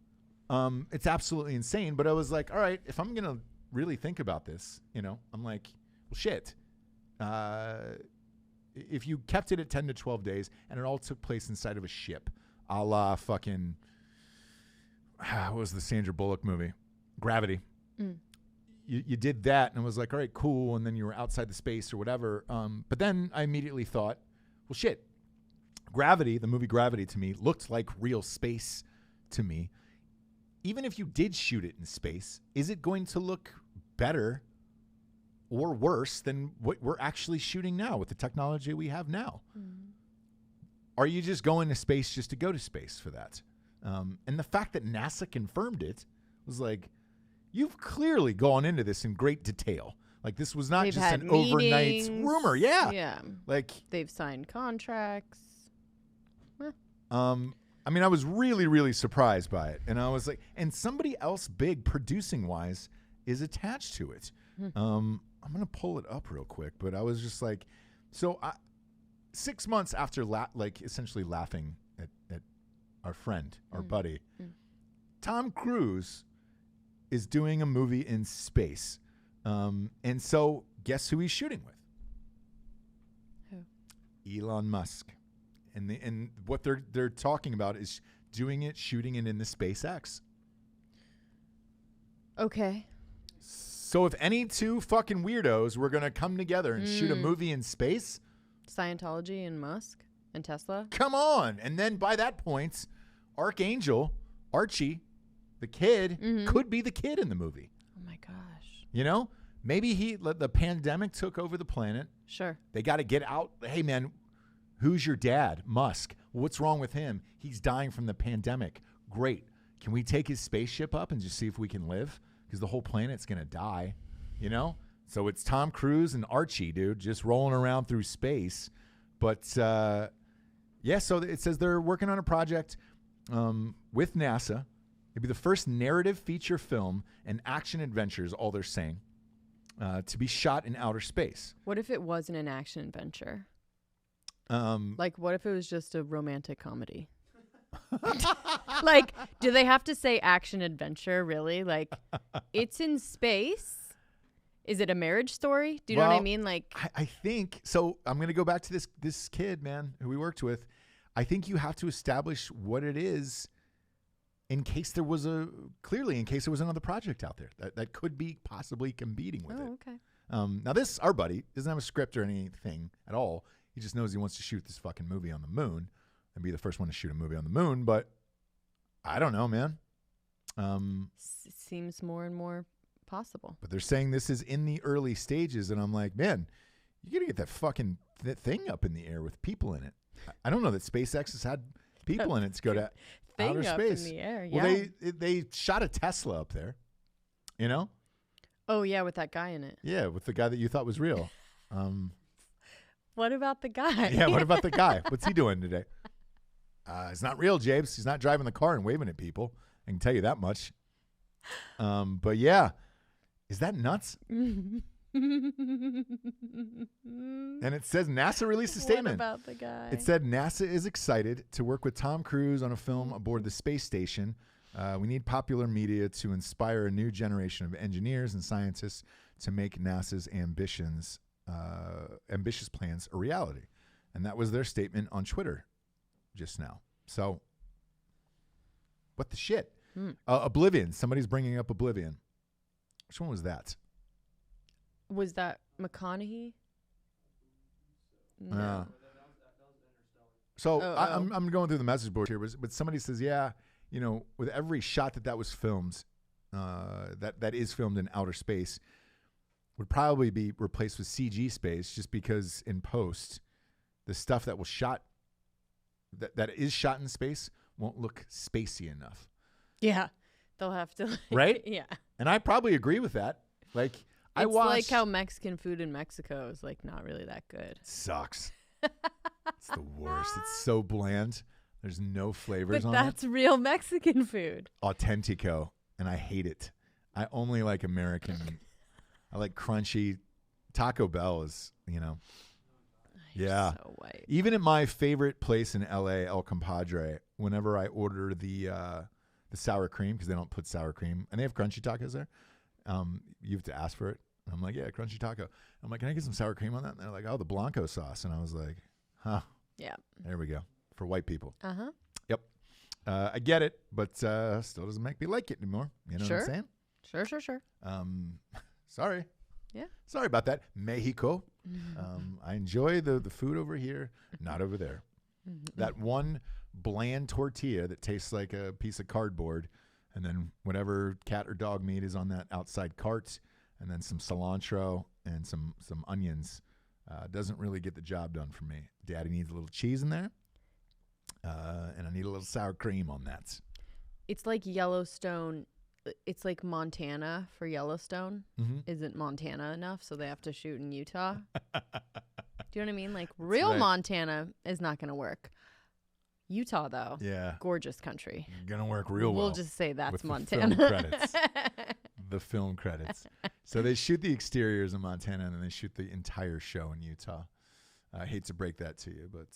It's absolutely insane. But I was like, all right, if I'm going to really think about this, I'm like, well, shit. If you kept it at 10 to 12 days and it all took place inside of a ship, a la fucking, what was the Sandra Bullock movie? Gravity. Mm. You did that and it was like, all right, cool. And then you were outside the space or whatever. But then I immediately thought, well, shit. Gravity, the movie Gravity to me, looked like real space to me. Even if you did shoot it in space, is it going to look better or worse than what we're actually shooting now with the technology we have now? Mm. Are you just going to space just to go to space for that? And the fact that NASA confirmed it was like, you've clearly gone into this in great detail. Like, this was not They've just had an meetings. overnight rumor. Yeah. Yeah. Like, they've signed contracts. I mean, I was really, really surprised by it. And I was like, and somebody else big producing wise is attached to it. I'm going to pull it up real quick, but I was just like, 6 months after essentially laughing at our friend, our buddy, Tom Cruise is doing a movie in space. And so guess who he's shooting with? Who? Elon Musk. And what they're talking about is shooting it in the SpaceX. Okay. So if any two fucking weirdos were going to come together and shoot a movie in space. Scientology and Musk and Tesla. Come on. And then by that point, Archie, the kid, could be the kid in the movie. Oh my gosh. You know, maybe the pandemic took over the planet. Sure. They got to get out. Hey, man, who's your dad? Musk. What's wrong with him? He's dying from the pandemic. Great. Can we take his spaceship up and just see if we can live? Because the whole planet's going to die, you know? So it's Tom Cruise and Archie, dude, just rolling around through space. But, so it says they're working on a project with NASA. It'd be the first narrative feature film and action adventure is all they're saying, to be shot in outer space. What if it wasn't an action adventure? Like, what if it was just a romantic comedy? Like, do they have to say action adventure, really? Like, it's in space. Is it a marriage story? Do you know what I mean? Like, I think so. I'm going to go back to this kid, man, who we worked with. I think you have to establish what it is in case there was another project out there that could be possibly competing with it. Okay. Now our buddy doesn't have a script or anything at all. He just knows he wants to shoot this fucking movie on the moon and be the first one to shoot a movie on the moon. But I don't know, man. Seems more and more possible. But they're saying this is in the early stages, and I'm like, man, you got to get that fucking thing up in the air with people in it. I don't know that SpaceX has had people in it to go to outer space. In the air, yeah. Well, they shot a Tesla up there, you know? Oh, yeah, with that guy in it. Yeah, with the guy that you thought was real. What about the guy? Yeah, what about the guy? What's he doing today? It's not real, James. He's not driving the car and waving at people. I can tell you that much. But yeah, is that nuts? And it says NASA released a statement. What about the guy? It said NASA is excited to work with Tom Cruise on a film aboard the space station. We need popular media to inspire a new generation of engineers and scientists to make NASA's ambitious plans a reality. And that was their statement on Twitter just now. So, what the shit? Oblivion. Somebody's bringing up Oblivion. Which one was that? Was that McConaughey? No. So I'm going through the message board here, but somebody says, yeah, you know, with every shot that was filmed, that is filmed in outer space, would probably be replaced with CG space, just because in post, the stuff that was shot, that is shot in space, won't look spacey enough. Yeah, they'll have to. Right? Yeah. And I probably agree with that. Like, it's like how Mexican food in Mexico is like not really that good. Sucks. It's the worst. It's so bland. There's no flavors on it. But that's real Mexican food. Autentico. And I hate it. I only like American. I like crunchy. Taco Bell is, you know. Yeah. So white. Even at my favorite place in LA, El Compadre, whenever I order the sour cream, because they don't put sour cream, and they have crunchy tacos there, you have to ask for it. And I'm like, yeah, crunchy taco. I'm like, can I get some sour cream on that? And they're like, oh, the Blanco sauce. And I was like, huh. Yeah. There we go. For white people. Uh-huh. Yep. I get it, but still doesn't make me like it anymore. You know what I'm saying? Sure. Sorry. Yeah. Sorry about that, Mexico. I enjoy the food over here, not over there. That one bland tortilla that tastes like a piece of cardboard, and then whatever cat or dog meat is on that outside cart, and then some cilantro and some onions, doesn't really get the job done for me. Daddy needs a little cheese in there, and I need a little sour cream on that. It's like Yellowstone. It's like Montana for Yellowstone. Isn't Montana enough, so they have to shoot in Utah? Do you know what I mean? Like, real right. Montana is not going to work. Utah, though, gorgeous country. Gonna work real well. We'll just say that's with Montana. The film credits. The film credits. So they shoot the exteriors in Montana, and then they shoot the entire show in Utah. I hate to break that to you, but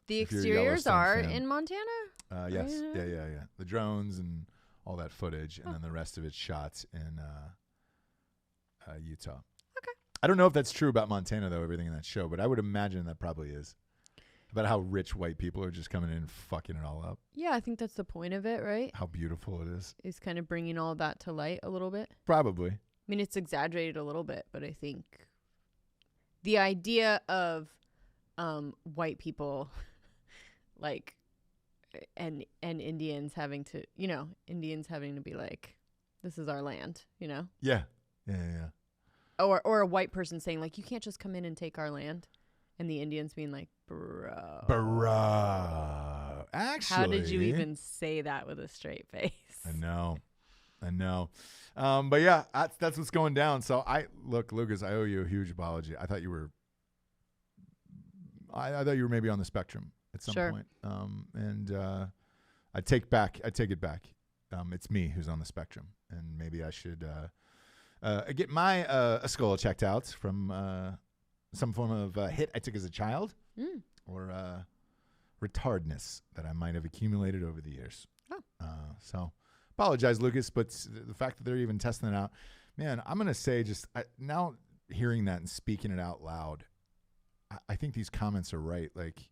the exteriors are in Montana. Yes, yeah. The drones and all that footage, and then the rest of it's shot in Utah. Okay. I don't know if that's true about Montana, though, everything in that show, but I would imagine that probably is. About how rich white people are just coming in and fucking it all up. Yeah, I think that's the point of it, right? How beautiful it is. Is kind of bringing all that to light a little bit. Probably. I mean, it's exaggerated a little bit, but I think the idea of white people, like, and Indians having to, Indians having to be like, this is our land, you know? Yeah. Or a white person saying, like, you can't just come in and take our land. And the Indians being like, bro. Bruh. Actually. How did you even say that with a straight face? I know. But yeah, that's what's going down. So look, Lucas, I owe you a huge apology. I thought you were maybe on the spectrum at some point. And I take it back. It's me who's on the spectrum. And maybe I should get my Escola checked out from some form of hit I took as a child or retardness that I might have accumulated over the years. So apologize, Lucas, but the fact that they're even testing it out, man, I'm going to say now hearing that and speaking it out loud, I think these comments are right. Like,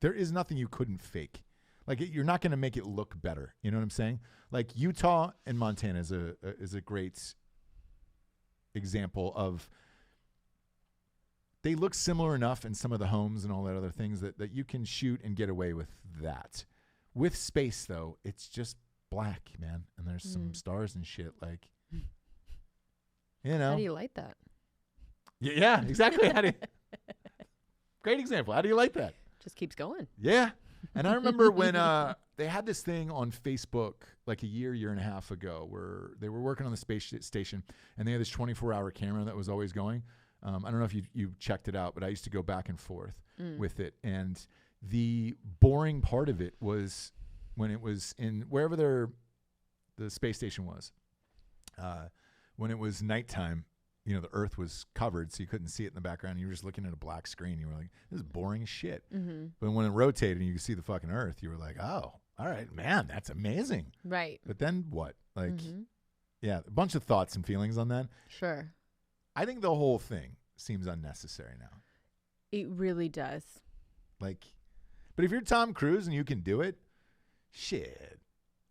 there is nothing you couldn't fake. Like, you're not going to make it look better. You know what I'm saying? Like, Utah and Montana is a great example of, they look similar enough in some of the homes and all that other things that you can shoot and get away with that. With space, though, it's just black, man. And there's some stars and shit. Like, you know. How do you light that? Yeah, exactly. Great example. How do you like that? Just keeps going. Yeah. And I remember when they had this thing on Facebook like a year and a half ago where they were working on the space station and they had this 24-hour camera that was always going. I don't know if you checked it out, but I used to go back and forth with it. And the boring part of it was when it was in wherever the space station was. When it was nighttime, you know, the Earth was covered, so you couldn't see it in the background. You were just looking at a black screen. You were like, this is boring as shit. But when it rotated and you could see the fucking Earth, you were like, oh, all right, man, that's amazing. Right. But then what? Like, yeah, a bunch of thoughts and feelings on that. Sure. I think the whole thing seems unnecessary now. It really does. Like, but if you're Tom Cruise and you can do it, shit,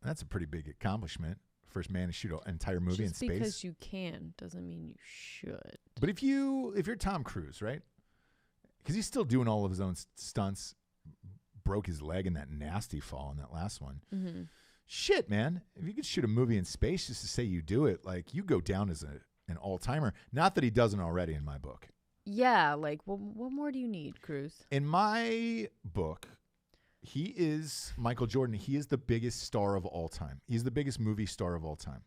that's a pretty big accomplishment. First man to shoot an entire movie in space. Just because you can doesn't mean you should. But if you're Tom Cruise, right? Because he's still doing all of his own stunts. Broke his leg in that nasty fall in that last one. Shit, man. If you could shoot a movie in space just to say you do it, like, you go down as an all-timer. Not that he doesn't already in my book. Yeah, like, well, what more do you need, Cruise? In my book, he is Michael Jordan. He is the biggest star of all time. He's the biggest movie star of all time.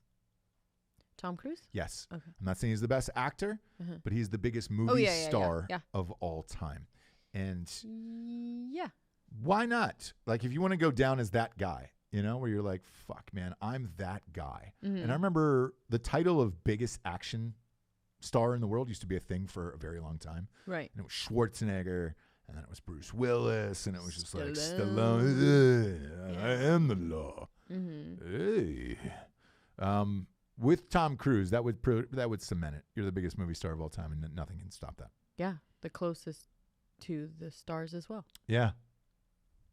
Tom Cruise? Yes. Okay. I'm not saying he's the best actor, but he's the biggest movie star of all time. And yeah. Why not? Like, if you want to go down as that guy, you know, where you're like, fuck, man, I'm that guy. And I remember the title of biggest action star in the world used to be a thing for a very long time. Right. And it was Schwarzenegger. And then it was Bruce Willis, and it was just like Stallone. I am the law. Hey, with Tom Cruise, that would cement it. You're the biggest movie star of all time, and nothing can stop that. Yeah, the closest to the stars as well. Yeah.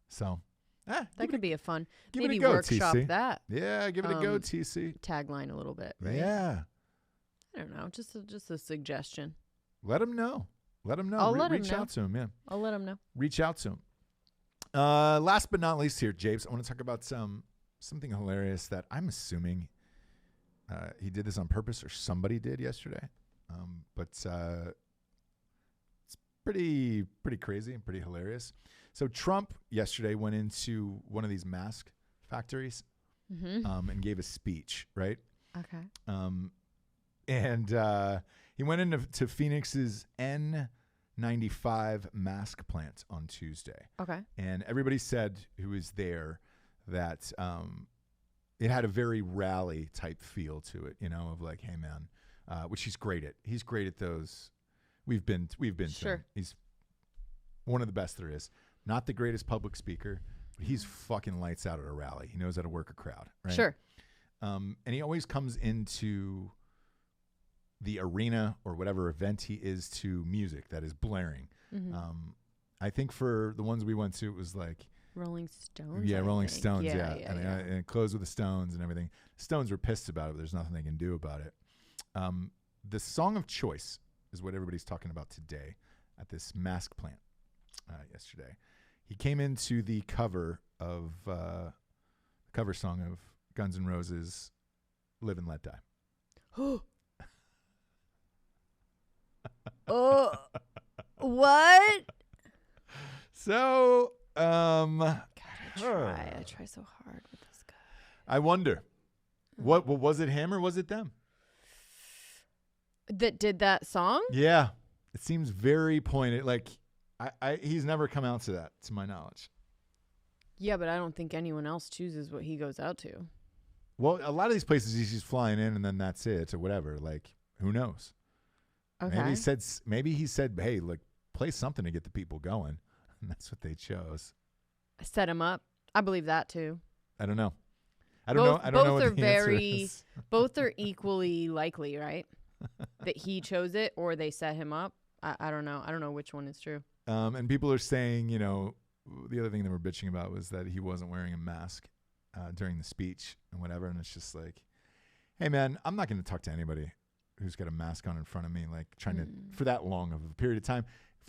So, that could be a fun. Give maybe it a go, workshop TC. that. Yeah, give it a go, TC. Tagline a little bit. Right? Yeah. I don't know, just a suggestion. Let him know. Let him know. I'll let him Reach know. out to him, yeah. I'll let him know. Reach out to him. Last but not least here, Japes, I want to talk about something hilarious that I'm assuming he did this on purpose or somebody did yesterday. But it's pretty crazy and pretty hilarious. So Trump yesterday went into one of these mask factories and gave a speech, right? Okay. And he went into Phoenix's N95 mask plant on Tuesday. Okay. And everybody said who was there that it had a very rally type feel to it, you know, of like, hey man, which he's great at. He's great at those. We've been to him. He's one of the best there is. Not the greatest public speaker, but he's fucking lights out at a rally. He knows how to work a crowd, right? Sure. And he always comes into the arena or whatever event he is to music that is blaring. I think for the ones we went to, it was like Rolling Stones. Yeah, Rolling Stones. Yeah. And it closed with the Stones and everything. Stones were pissed about it, but there's nothing they can do about it. The song of choice is what everybody's talking about today at this mask plant yesterday. He came into the cover song of Guns N' Roses' "Live and Let Die." Oh, what? So, God, I try so hard with this guy. I wonder, what was it him or was it them? That did that song? Yeah, it seems very pointed. Like, he's never come out to that, to my knowledge. Yeah, but I don't think anyone else chooses what he goes out to. Well, a lot of these places he's just flying in and then that's it or whatever. Like, who knows? Okay. Maybe he said, "Hey, look, play something to get the people going," and that's what they chose. Set him up. I believe that too. I don't know. I don't know. I don't know what the answer is. Both are equally likely, right? That he chose it or they set him up. I don't know. I don't know which one is true. And people are saying, the other thing they were bitching about was that he wasn't wearing a mask during the speech and whatever. And it's just like, hey, man, I'm not going to talk to anybody who's got a mask on in front of me, like trying to, for that long of a period of time. If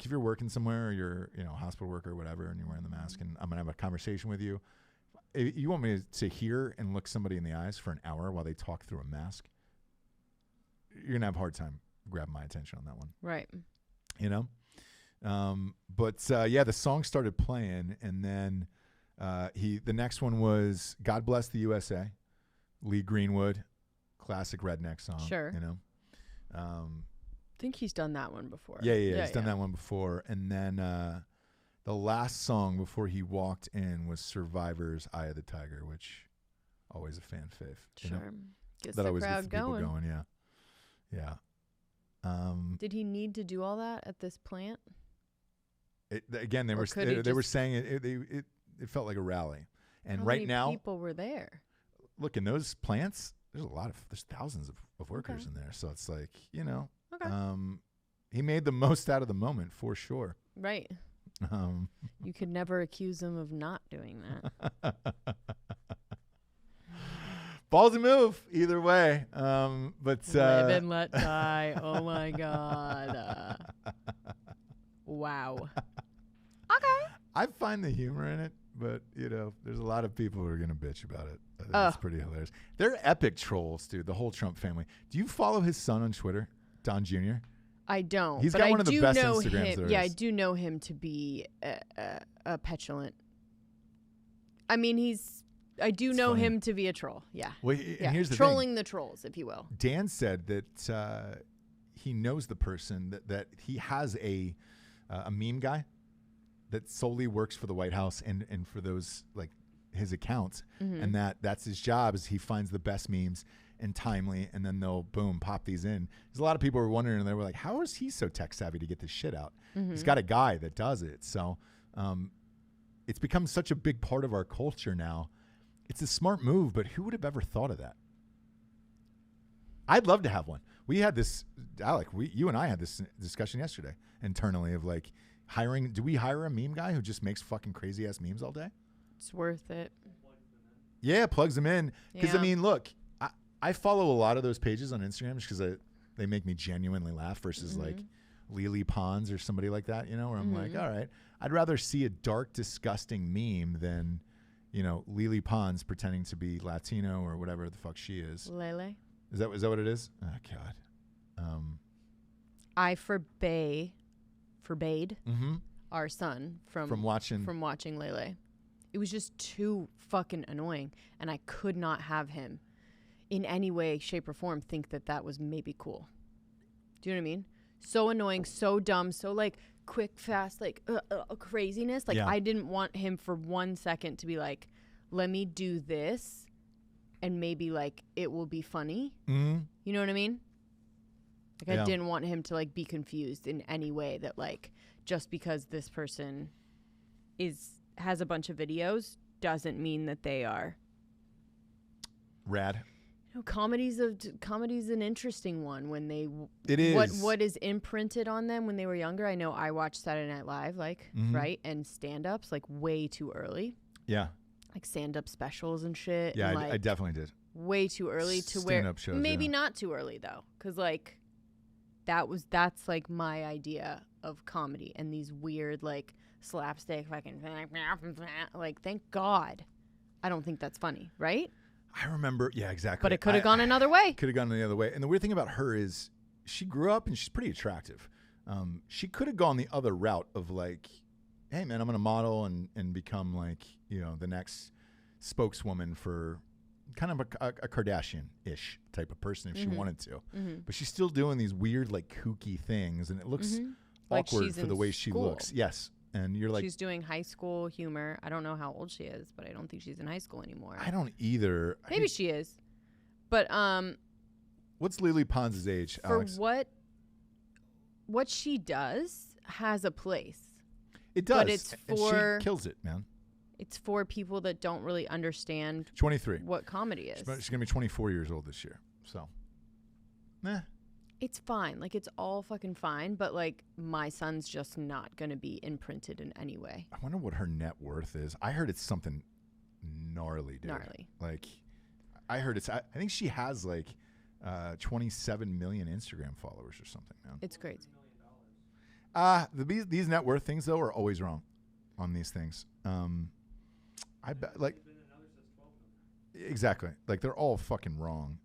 you're working somewhere or you're, a hospital worker or whatever, and you're wearing the mask and I'm going to have a conversation with you, if you want me to hear and look somebody in the eyes for an hour while they talk through a mask, you're going to have a hard time grabbing my attention on that one. Right. But the song started playing, and then the next one was "God Bless the USA," Lee Greenwood, classic redneck song. Sure. I think he's done that one before. Yeah, he's done that one before. And then the last song before he walked in was Survivor's "Eye of the Tiger," which always a fan fave. Sure. Gets that the always crowd gets the people going. going. Yeah. Did he need to do all that at this plant? Again, they were saying it felt like a rally. And How right many now, people were there? look, in those plants, there's thousands of workers in there. So it's like, Okay. He made the most out of the moment for sure. Right. You could never accuse him of not doing that. Ballsy move either way. But Live and let die. Oh my God. Wow. Okay. I find the humor in it, but there's a lot of people who are gonna bitch about it. I think it's pretty hilarious. They're epic trolls, dude. The whole Trump family. Do you follow his son on Twitter, Don Jr.? I don't. He's but got I one of the do best know Instagrams him. there Yeah, is. I do know him to be a petulant. I mean, I do know funny. him to be a troll. Yeah. Well, Yeah. and here's the Trolling thing. the trolls, if you will. Dan said that he knows the person that he has a meme guy that solely works for the White House and for those like his accounts, and that's his job is he finds the best memes and timely, and then they'll pop these in. There's a lot of people were wondering, and they were like, how is he so tech savvy to get this shit out? He's got a guy that does it. So it's become such a big part of our culture now. It's a smart move, but who would have ever thought of that? I'd love to have one. We had this, Alec, you and I had this discussion yesterday internally of like do we hire a meme guy who just makes fucking crazy ass memes all day? It's worth it. Yeah, plugs them in. Because, Yeah. I mean, look, I follow a lot of those pages on Instagram just because they make me genuinely laugh versus like Lily Pons or somebody like that, where I'm like, all right, I'd rather see a dark, disgusting meme than, Lily Pons pretending to be Latino or whatever the fuck she is. Lele. Is that what it is? Oh, God. I forbade Mm-hmm. our son From watching Lele. It was just too fucking annoying, and I could not have him in any way, shape, or form think that was maybe cool. Do you know what I mean? So annoying, so dumb, so like quick, fast, like craziness. Like I didn't want him for 1 second to be like, let me do this and maybe like it will be funny. Mm-hmm. You know what I mean? Like I didn't want him to like be confused in any way that like just because this person has a bunch of videos doesn't mean that they are rad. Comedy's an interesting one when they It is what is imprinted on them when they were younger. I know I watched Saturday Night Live right, and stand-ups like way too early. Yeah. Like stand-up specials and shit. Yeah, and, I definitely did. Way too early to where Stand-up shows, maybe not too early though, because like that's like my idea of comedy and these weird like slapstick fucking like thank God I don't think that's funny, right? I remember. Yeah, exactly. But it could have gone another way. Could have gone the other way. And the weird thing about her is she grew up and she's pretty attractive. She could have gone the other route of like, hey, man, I'm going to model and become like, the next spokeswoman for kind of a Kardashian-ish type of person if she wanted to. But she's still doing these weird, like, kooky things, and it looks awkward like for the way she looks. Yes. And you're like... She's doing high school humor. I don't know how old she is, but I don't think she's in high school anymore. I don't either. Maybe she is. But, what's Lily Pons' age, Alex? For what she does has a place. It does. But it's for... And she kills it, man. It's for people that don't really understand 23. What comedy is. She's going to be 24 years old this year. So, It's fine. Like, it's all fucking fine. But, like, my son's just not going to be imprinted in any way. I wonder what her net worth is. I heard it's something gnarly, dude. Gnarly. Like, I heard I think she has, like, 27 million Instagram followers or something, man. It's crazy. These net worth things, though, are always wrong on these things. I bet, like, exactly. Like, they're all fucking wrong.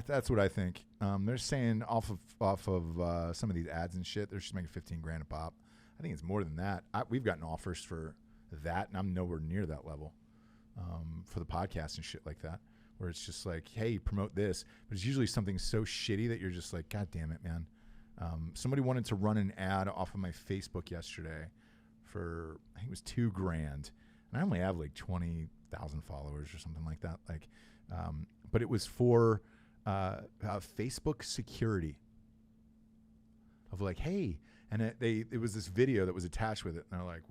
That's what I think. They're saying off of some of these ads and shit, they're just making $15,000 a pop. I think it's more than that. We've gotten offers for that, and I'm nowhere near that level for the podcast and shit like that, where it's just like, hey, promote this. But it's usually something so shitty that you're just like, God damn it, man. Somebody wanted to run an ad off of my Facebook yesterday for, I think it was $2,000, and I only have like 20,000 followers or something like that. Like, but it was for Facebook security of like, hey, and it was this video that was attached with it, and they're like,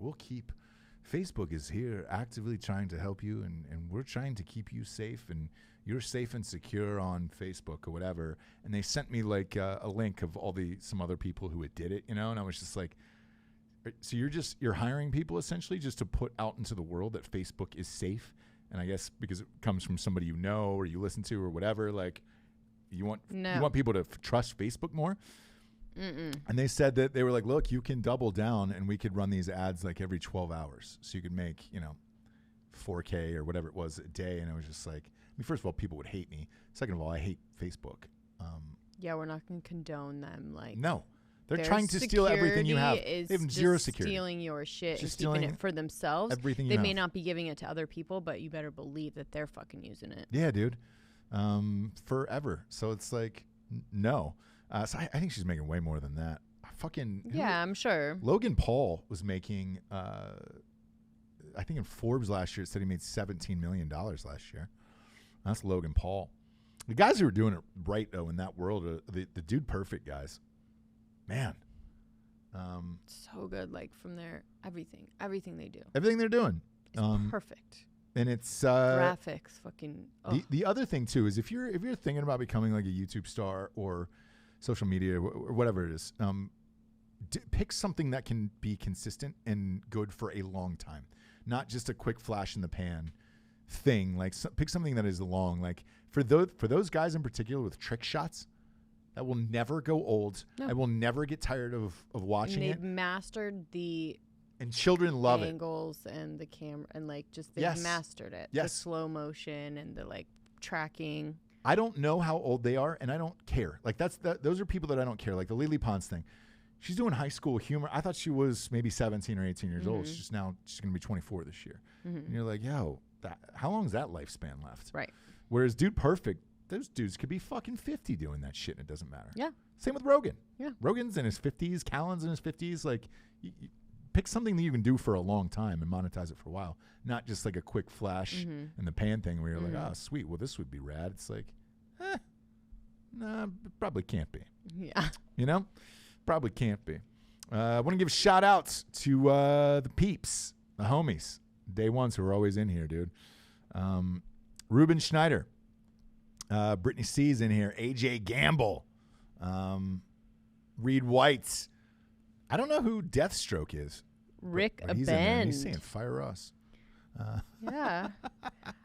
Facebook is here actively trying to help you, and we're trying to keep you safe, and you're safe and secure on Facebook or whatever. And they sent me like a link of some other people who had did it, and I was just like, so you're hiring people essentially just to put out into the world that Facebook is safe. And I guess because it comes from somebody you know or you listen to or whatever, like you want people to trust Facebook more. Mm-mm. And they said that they were like, look, you can double down and we could run these ads like every 12 hours. So you could make, 4K or whatever it was a day. And I was just like, first of all, people would hate me. Second of all, I hate Facebook. Yeah, we're not going to condone them. Like, no, they're trying to steal everything you have. They have zero security. Stealing your shit just and keeping it for themselves. Everything they may not be giving it to other people, but you better believe that they're fucking using it. Yeah, dude. Forever. So it's like, no. So I think she's making way more than that. I'm sure. Logan Paul was making, I think in Forbes last year, it said he made $17 million last year. That's Logan Paul. The guys who are doing it right, though, in that world are the Dude Perfect guys. Man. So good, like, from their everything they do. Everything they're doing. It's perfect. And it's graphics, fucking. Oh. The other thing too is if you're thinking about becoming like a YouTube star or social media or whatever it is, pick something that can be consistent and good for a long time, not just a quick flash in the pan thing. Like pick something that is long. Like for those guys in particular with trick shots, that will never go old. No. I will never get tired of watching it. They've mastered the. And children love angles and the camera and like just they've mastered it. Yes. The slow motion and the like tracking. I don't know how old they are and I don't care. Like those are people that I don't care. Like the Lily Pons thing. She's doing high school humor. I thought she was maybe 17 or 18 years old. She's going to be 24 this year. Mm-hmm. And you're like, yo, how long is that lifespan left? Right. Whereas Dude Perfect, those dudes could be fucking 50 doing that shit and it doesn't matter. Yeah. Same with Rogan. Yeah. Rogan's in his 50s. Callan's in his 50s. Like, pick something that you can do for a long time and monetize it for a while, not just like a quick flash in the pan thing where you're like, oh, sweet, well, this would be rad. It's like, nah, probably can't be. Yeah. Probably can't be. I want to give shout outs to the peeps, the homies, day ones who are always in here, dude. Ruben Schneider, Brittany C's in here, AJ Gamble, Reed White. I don't know who Deathstroke is. Rick but he's in there. He's saying fire us. Yeah.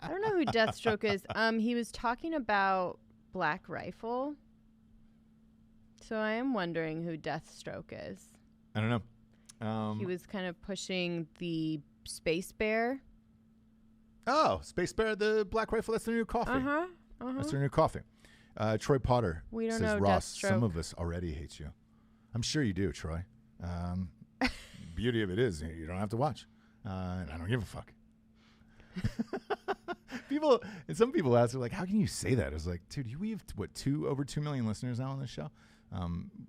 I don't know who Deathstroke is. He was talking about Black Rifle. So I am wondering who Deathstroke is. I don't know. He was kind of pushing the Space Bear. Oh, Space Bear, the Black Rifle. That's their new coffee. That's their new coffee. Troy Potter We don't says, know Ross, Deathstroke. some of us already hate you. I'm sure you do, Troy. Beauty of it is you don't have to watch. And I don't give a fuck. Some people ask, like, how can you say that? I was like, dude, we have, over 2 million listeners now on this show?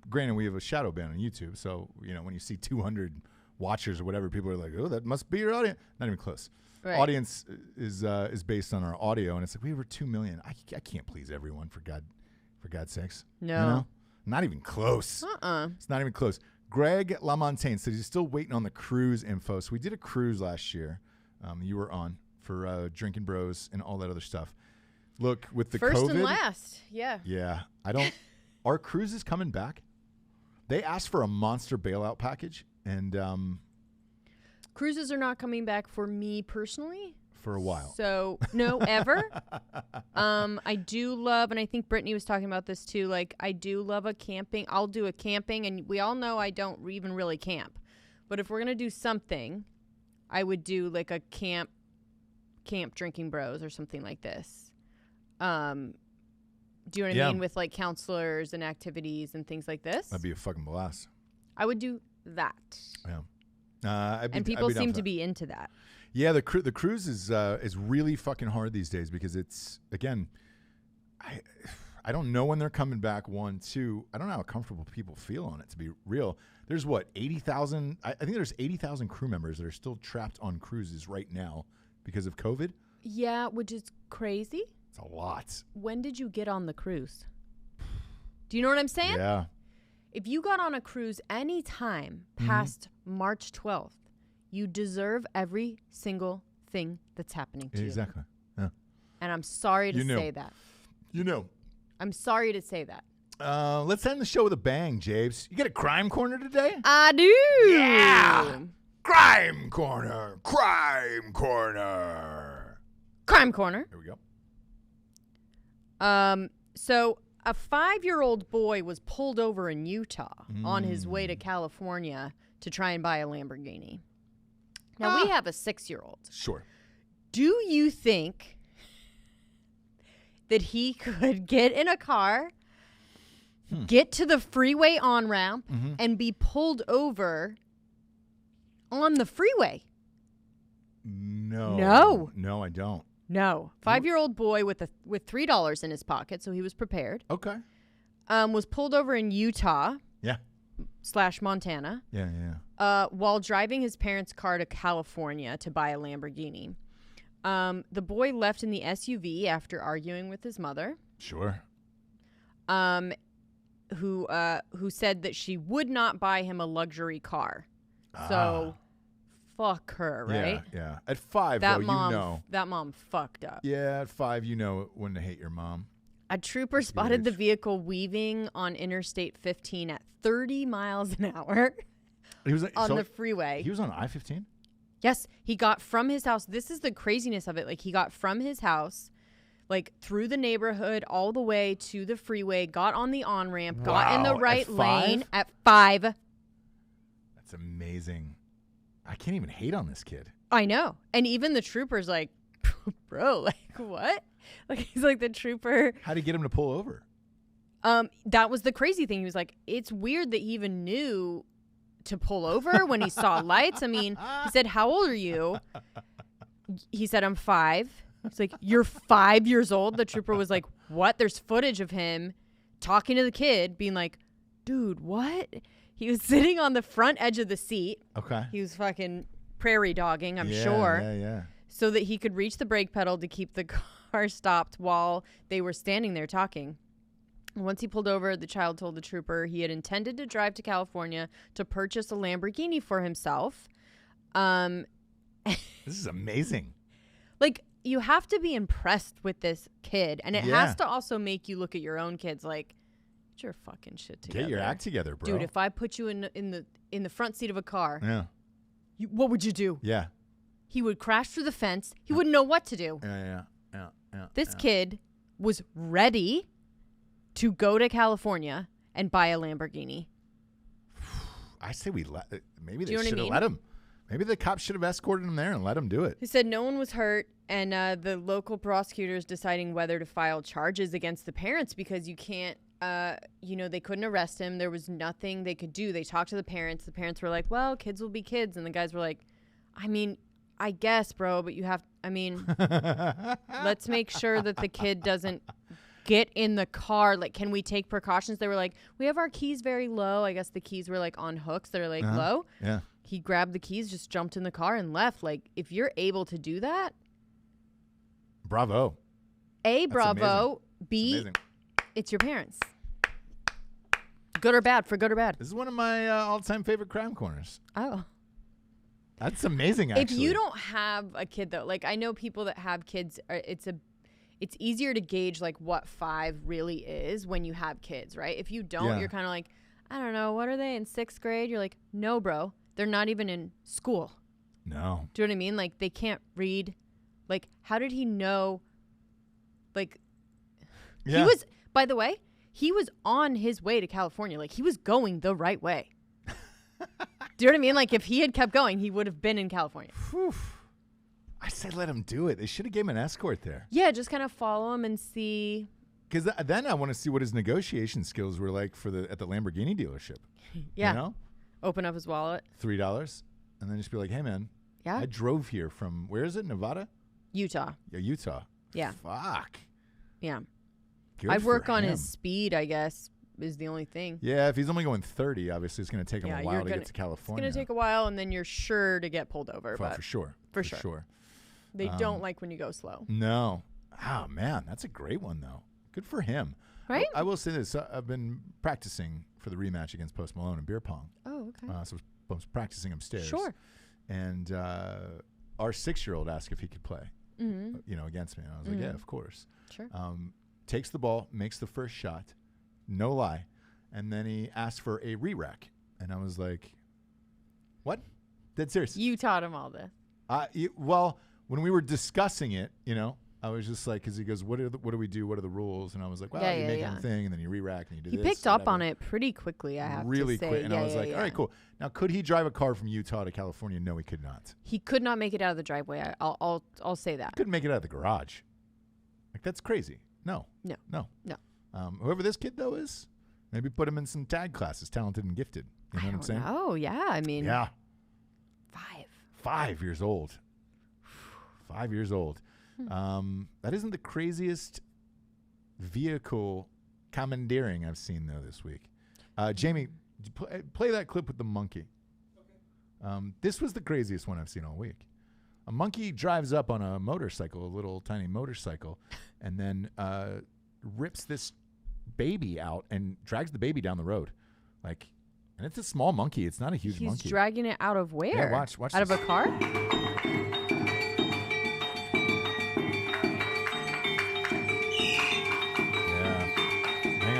Granted, we have a shadow ban on YouTube, so, when you see 200 watchers or whatever, people are like, oh, that must be your audience. Not even close. Right. Audience is based on our audio, and it's like, we have over 2 million. I can't please everyone, for God's sakes. No. Not even close. It's not even close. Greg LaMontagne says he's still waiting on the cruise info. So we did a cruise last year. You were on for Drinkin Bros and all that other stuff. Look, with the First COVID. and last. Yeah. Yeah. Are cruises coming back? They asked for a monster bailout package, and Cruises are not coming back for me personally. for a while. So, no, ever. I do love, and I think Brittany was talking about this too, like, I do love a camping. I'll do a camping, and we all know I don't even really camp. But if we're going to do something, I would do, like, a camp Drinkin Bros or something like this. Do you know what I mean? With, like, counselors and activities and things like this. That'd be a fucking blast. I would do that. Yeah. And people seem to be into that. Yeah, the cruise is really fucking hard these days because it's, again, I don't know when they're coming back. 1, 2, I don't know how comfortable people feel on it, to be real. There's 80,000. I think there's 80,000 crew members that are still trapped on cruises right now because of COVID. Yeah, which is crazy. It's a lot. When did you get on the cruise? Do you know what I'm saying? Yeah. If you got on a cruise any time past March 12th, you deserve every single thing that's happening to you. Exactly. Yeah. And I'm sorry to say that. I'm sorry to say that. Let's end the show with a bang, Jabes. You got a crime corner today? I do. Yeah. Crime corner. Crime corner. Crime corner. Here we go. So a 5-year-old boy was pulled over in Utah on his way to California to try and buy a Lamborghini. Now, we have a 6-year-old. Sure. Do you think that he could get in a car, get to the freeway on-ramp, and be pulled over on the freeway? No. No, I don't. No. 5-year-old boy with $3 in his pocket, so he was prepared. Okay. Was pulled over in Utah. Yeah. / Montana. Yeah. While driving his parents' car to California to buy a Lamborghini. The boy left in the SUV after arguing with his mother. Sure. Who said that she would not buy him a luxury car. So fuck her, right? Yeah. At 5, that though, mom, that mom fucked up. Yeah, at 5, when to hate your mom. A trooper spotted the vehicle weaving on Interstate 15 at 30 miles an hour on the freeway. He was on I-15? Yes, he got from his house. This is the craziness of it. Like, he got from his house, like, through the neighborhood all the way to the freeway, got on the on-ramp, got in the right lane at 5. That's amazing. I can't even hate on this kid. I know. And even the trooper's like, bro, like, what? Like, he's like, the trooper. How'd he get him to pull over? That was the crazy thing. He was like, it's weird that he even knew to pull over when he saw lights. I mean, he said, how old are you? He said, I'm 5. He's like, you're 5 years old? The trooper was like, what? There's footage of him talking to the kid, being like, dude, what? He was sitting on the front edge of the seat. Okay. He was fucking prairie dogging, I'm sure. Yeah. So that he could reach the brake pedal to keep the car stopped while they were standing there talking. Once he pulled over, the child told the trooper he had intended to drive to California to purchase a Lamborghini for himself. This is amazing. Like, you have to be impressed with this kid, and it has to also make you look at your own kids like, get your fucking shit together. Get your act together, bro. Dude, if I put you in the front seat of a car, yeah, what would you do? Yeah. He would crash through the fence. He wouldn't know what to do. Yeah. This kid was ready to go to California and buy a Lamborghini. I say maybe they you know what I should have mean? let him. Maybe the cops should have escorted him there and let him do it. He said no one was hurt, and the local prosecutors deciding whether to file charges against the parents because you can't, they couldn't arrest him. There was nothing they could do. They talked to the parents. The parents were like, well, kids will be kids. And the guys were like, I mean, I guess, bro, but let's make sure that the kid doesn't get in the car. Like, can we take precautions? They were like, we have our keys very low. I guess the keys were like on hooks. They're like low. Yeah. He grabbed the keys, just jumped in the car and left. Like, if you're able to do that. Bravo. A, bravo. Amazing. B, it's your parents. Good or bad, for good or bad. This is one of my all-time favorite crime corners. Oh. That's amazing, actually. If you don't have a kid, though, like I know people that have kids, it's easier to gauge like what 5 really is when you have kids, right? If you don't, you're kind of like, I don't know, what are they in 6th grade? You're like, no, bro, they're not even in school. No. Do you know what I mean? Like they can't read. Like how did he know? Like he was, by the way, he was on his way to California. Like he was going the right way. Do you know what I mean? Like if he had kept going, he would have been in California. Whew. I said let him do it. They should have gave him an escort there. Yeah, just kind of follow him and see. Because then I want to see what his negotiation skills were like at the Lamborghini dealership. Yeah. You know? Open up his wallet. $3. And then just be like, hey, man. Yeah. I drove here from, where is it, Nevada? Utah. Yeah, Utah. Yeah. Fuck. Yeah. Good I'd work for on him. his speed, I guess, is the only thing. Yeah, if he's only going 30, obviously it's going to take him a while to get to It's California. going to take a while, and then you're sure to get pulled over. For But sure. For sure. They don't like when you go slow. No. Oh, man, that's a great one, though. Good for him. Right? I will say this. I've been practicing for the rematch against Post Malone in beer pong. Oh, okay. So I was practicing upstairs. Sure. And our 6-year-old asked if he could play, against me. And I was like, yeah, of course. Sure. Takes the ball, makes the first shot, no lie, and then he asked for a re-rack. And I was like, what? Dead serious. You taught him all this. Well, when we were discussing it, I was just like, because he goes, what do we do? What are the rules? And I was like, well, you make a thing, and then you re-rack, and you do this. He picked up on it pretty quickly, I have to say. Really quick. And I was like, all right, cool. Now, could he drive a car from Utah to California? No, he could not. He could not make it out of the driveway. I'll say that. Couldn't make it out of the garage. Like, that's crazy. No. Whoever this kid, though, is, maybe put him in some tag classes, talented and gifted. You know what I'm saying? Oh, yeah. I mean. Yeah. 5. 5 years old. 5 years old. That isn't the craziest vehicle commandeering I've seen, though, this week. Jamie, play that clip with the monkey. Okay. This was the craziest one I've seen all week. A monkey drives up on a motorcycle, a little tiny motorcycle, and then rips this baby out and drags the baby down the road. And it's a small monkey. It's not a huge monkey. He's dragging it out of where? Yeah, watch out this. of a car?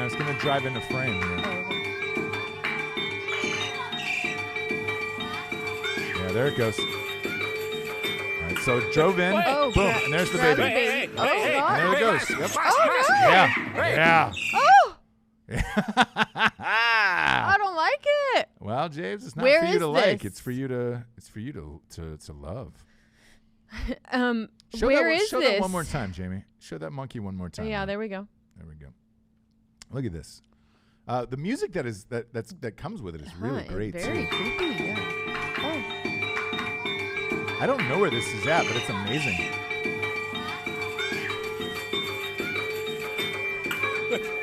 It's going to drive into frame here. Yeah, there it goes. All right, so it drove in. Oh, boom, and there's the baby. Hey, and there it goes. Yep. Oh, no. Yeah. Oh! I don't like it. Well, James, it's not Where for you is to like. this? It's for you to love. Where is show this? that one more time, Jamie. Show that monkey one more time. Yeah, there we go. There we go. Look at this. The music that comes with it is really great Very too. creepy. Yeah. Oh. I don't know where this is at, but it's amazing.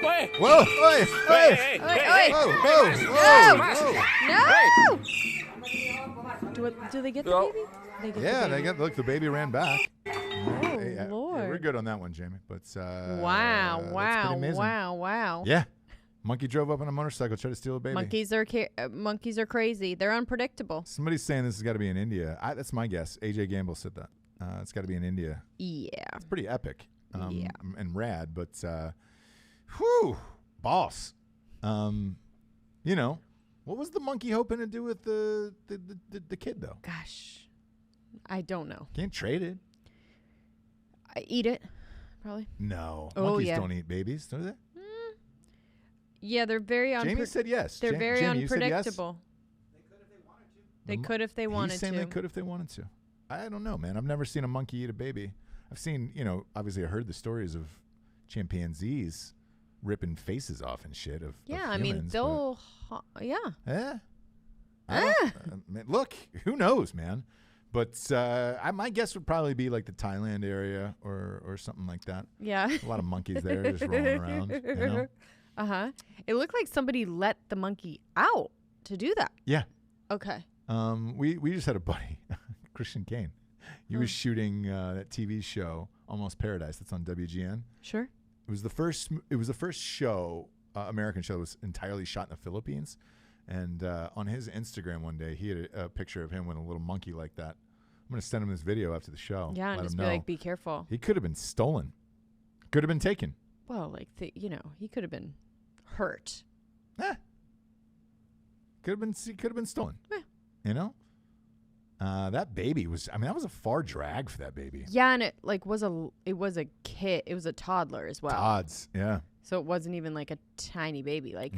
Wait. Whoa! Hey! Hey! No! Do they get the No. baby? They get Yeah, the baby. look, the baby ran back. Oh, Yeah, Lord. we're good on that one, Jamie. But Wow. that's pretty amazing. Wow. Yeah, monkey drove up on a motorcycle, tried to steal a baby. Monkeys are crazy. They're unpredictable. Somebody's saying this has got to be in India. That's my guess. AJ Gamble said that. It's got to be in India. Yeah. It's pretty epic. Yeah. And rad, but whew, boss. What was the monkey hoping to do with the kid though? Gosh, I don't know. Can't trade it. I eat it, probably. No, Oh, monkeys yeah. don't eat babies, do they? Yeah, they're very Jamie said yes. They're very Jamie, you said yes? unpredictable. They could if they wanted He's saying to. they could if they wanted to. I don't know, man. I've never seen a monkey eat a baby. I've seen, obviously I heard the stories of chimpanzees ripping faces off and shit of Yeah, of humans, they'll. Yeah. Yeah. Look, who knows, man? But my guess would probably be like the Thailand area or something like that. Yeah. A lot of monkeys there just rolling around. It looked like somebody let the monkey out to do that. Yeah. Okay. We just had a buddy, Christian Kane. He was shooting that TV show Almost Paradise that's on WGN. Sure. It was the first show, American show that was entirely shot in the Philippines. And on his Instagram one day, he had a picture of him with a little monkey like that. I'm going to send him this video after the show. Yeah, and let just him be know. like, be careful. He could have been stolen. Could have been taken. Well, like, he could have been hurt. He could have been stolen. Yeah. That baby was, that was a far drag for that baby. Yeah, and it was a kid. It was a toddler as well. Odds, yeah. So it wasn't even like a tiny baby. Like,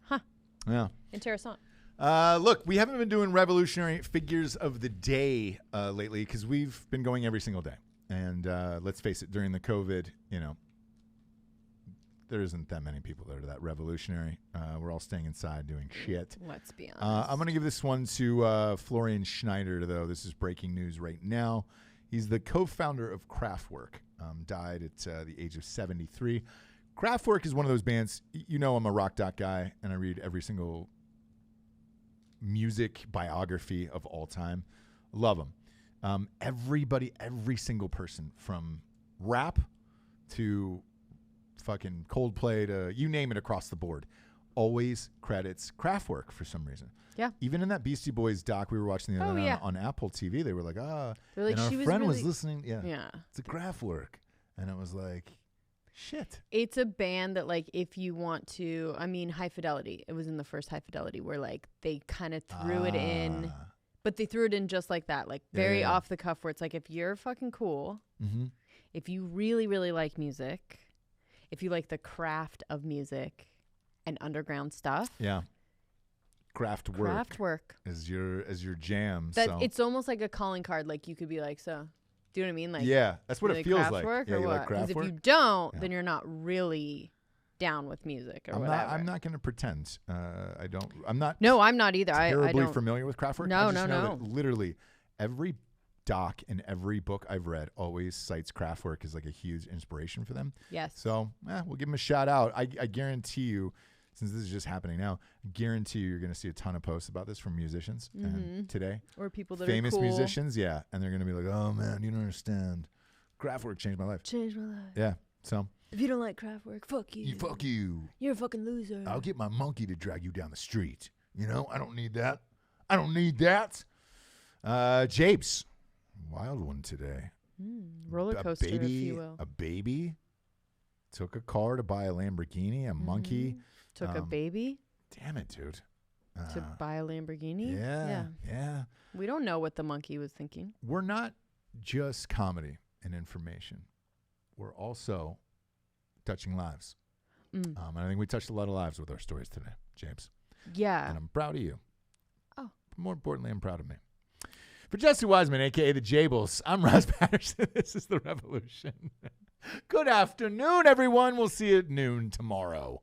huh. Yeah. Interessant. Look, we haven't been doing revolutionary figures of the day lately because we've been going every single day. And let's face it, during the COVID, there isn't that many people that are that revolutionary. We're all staying inside doing shit. Let's be honest. I'm going to give this one to Florian Schneider, though. This is breaking news right now. He's the co-founder of Kraftwerk. Died at the age of 73. Kraftwerk is one of those bands. I'm a rock doc guy, and I read every single music biography of all time. Love them. Every single person from rap to fucking Coldplay to you name it across the board always credits Kraftwerk for some reason. Yeah. Even in that Beastie Boys doc we were watching the other night on Apple TV, they were like, They're like, and our she was friend was really- listening. Yeah. Yeah. It's a Kraftwerk. And it was like, shit. It's a band that, like, if you want to, High Fidelity. It was in the first High Fidelity where, like, they kind of threw it in. But they threw it in just like that, like very off the cuff where it's like, if you're fucking cool, if you really, really like music, if you like the craft of music and underground stuff. Yeah. Kraftwerk is your jam. It's almost like a calling card. Like you could be like, so, do you know what I mean? Like, yeah, that's what it feels like. Kraftwerk Yeah, or you what? like Because if Kraftwerk? you don't, then you're not really down with music or whatever. I'm not going to pretend. I'm not. No, I'm not either. I Terribly don't. familiar with Kraftwerk. No, I just know that no. literally every doc and every book I've read always cites Kraftwerk as like a huge inspiration for them. Yes. So we'll give them a shout out. I guarantee you, since this is just happening now, I guarantee you're going to see a ton of posts about this from musicians and today. Or people that famous are cool. musicians, yeah, and they're going to be like, "Oh man, you don't understand. Kraftwerk changed my life." Changed my life. Yeah. So If you don't like Kraftwerk, fuck you. fuck you. You're a fucking loser. I'll get my monkey to drag you down the street. I don't need that. I don't need that. Japes, wild one today. Roller coaster, if you will. A baby took a car to buy a Lamborghini. A monkey Took a baby Damn it, dude. to buy a Lamborghini. Yeah. We don't know what the monkey was thinking. We're not just comedy and information. We're also touching lives. And I think we touched a lot of lives with our stories today, James. Yeah. And I'm proud of you. Oh. But more importantly, I'm proud of me. For Jessie Wiseman, a.k.a. the Jables, I'm Ross Patterson. This is The Revolution. Good afternoon, everyone. We'll see you at noon tomorrow.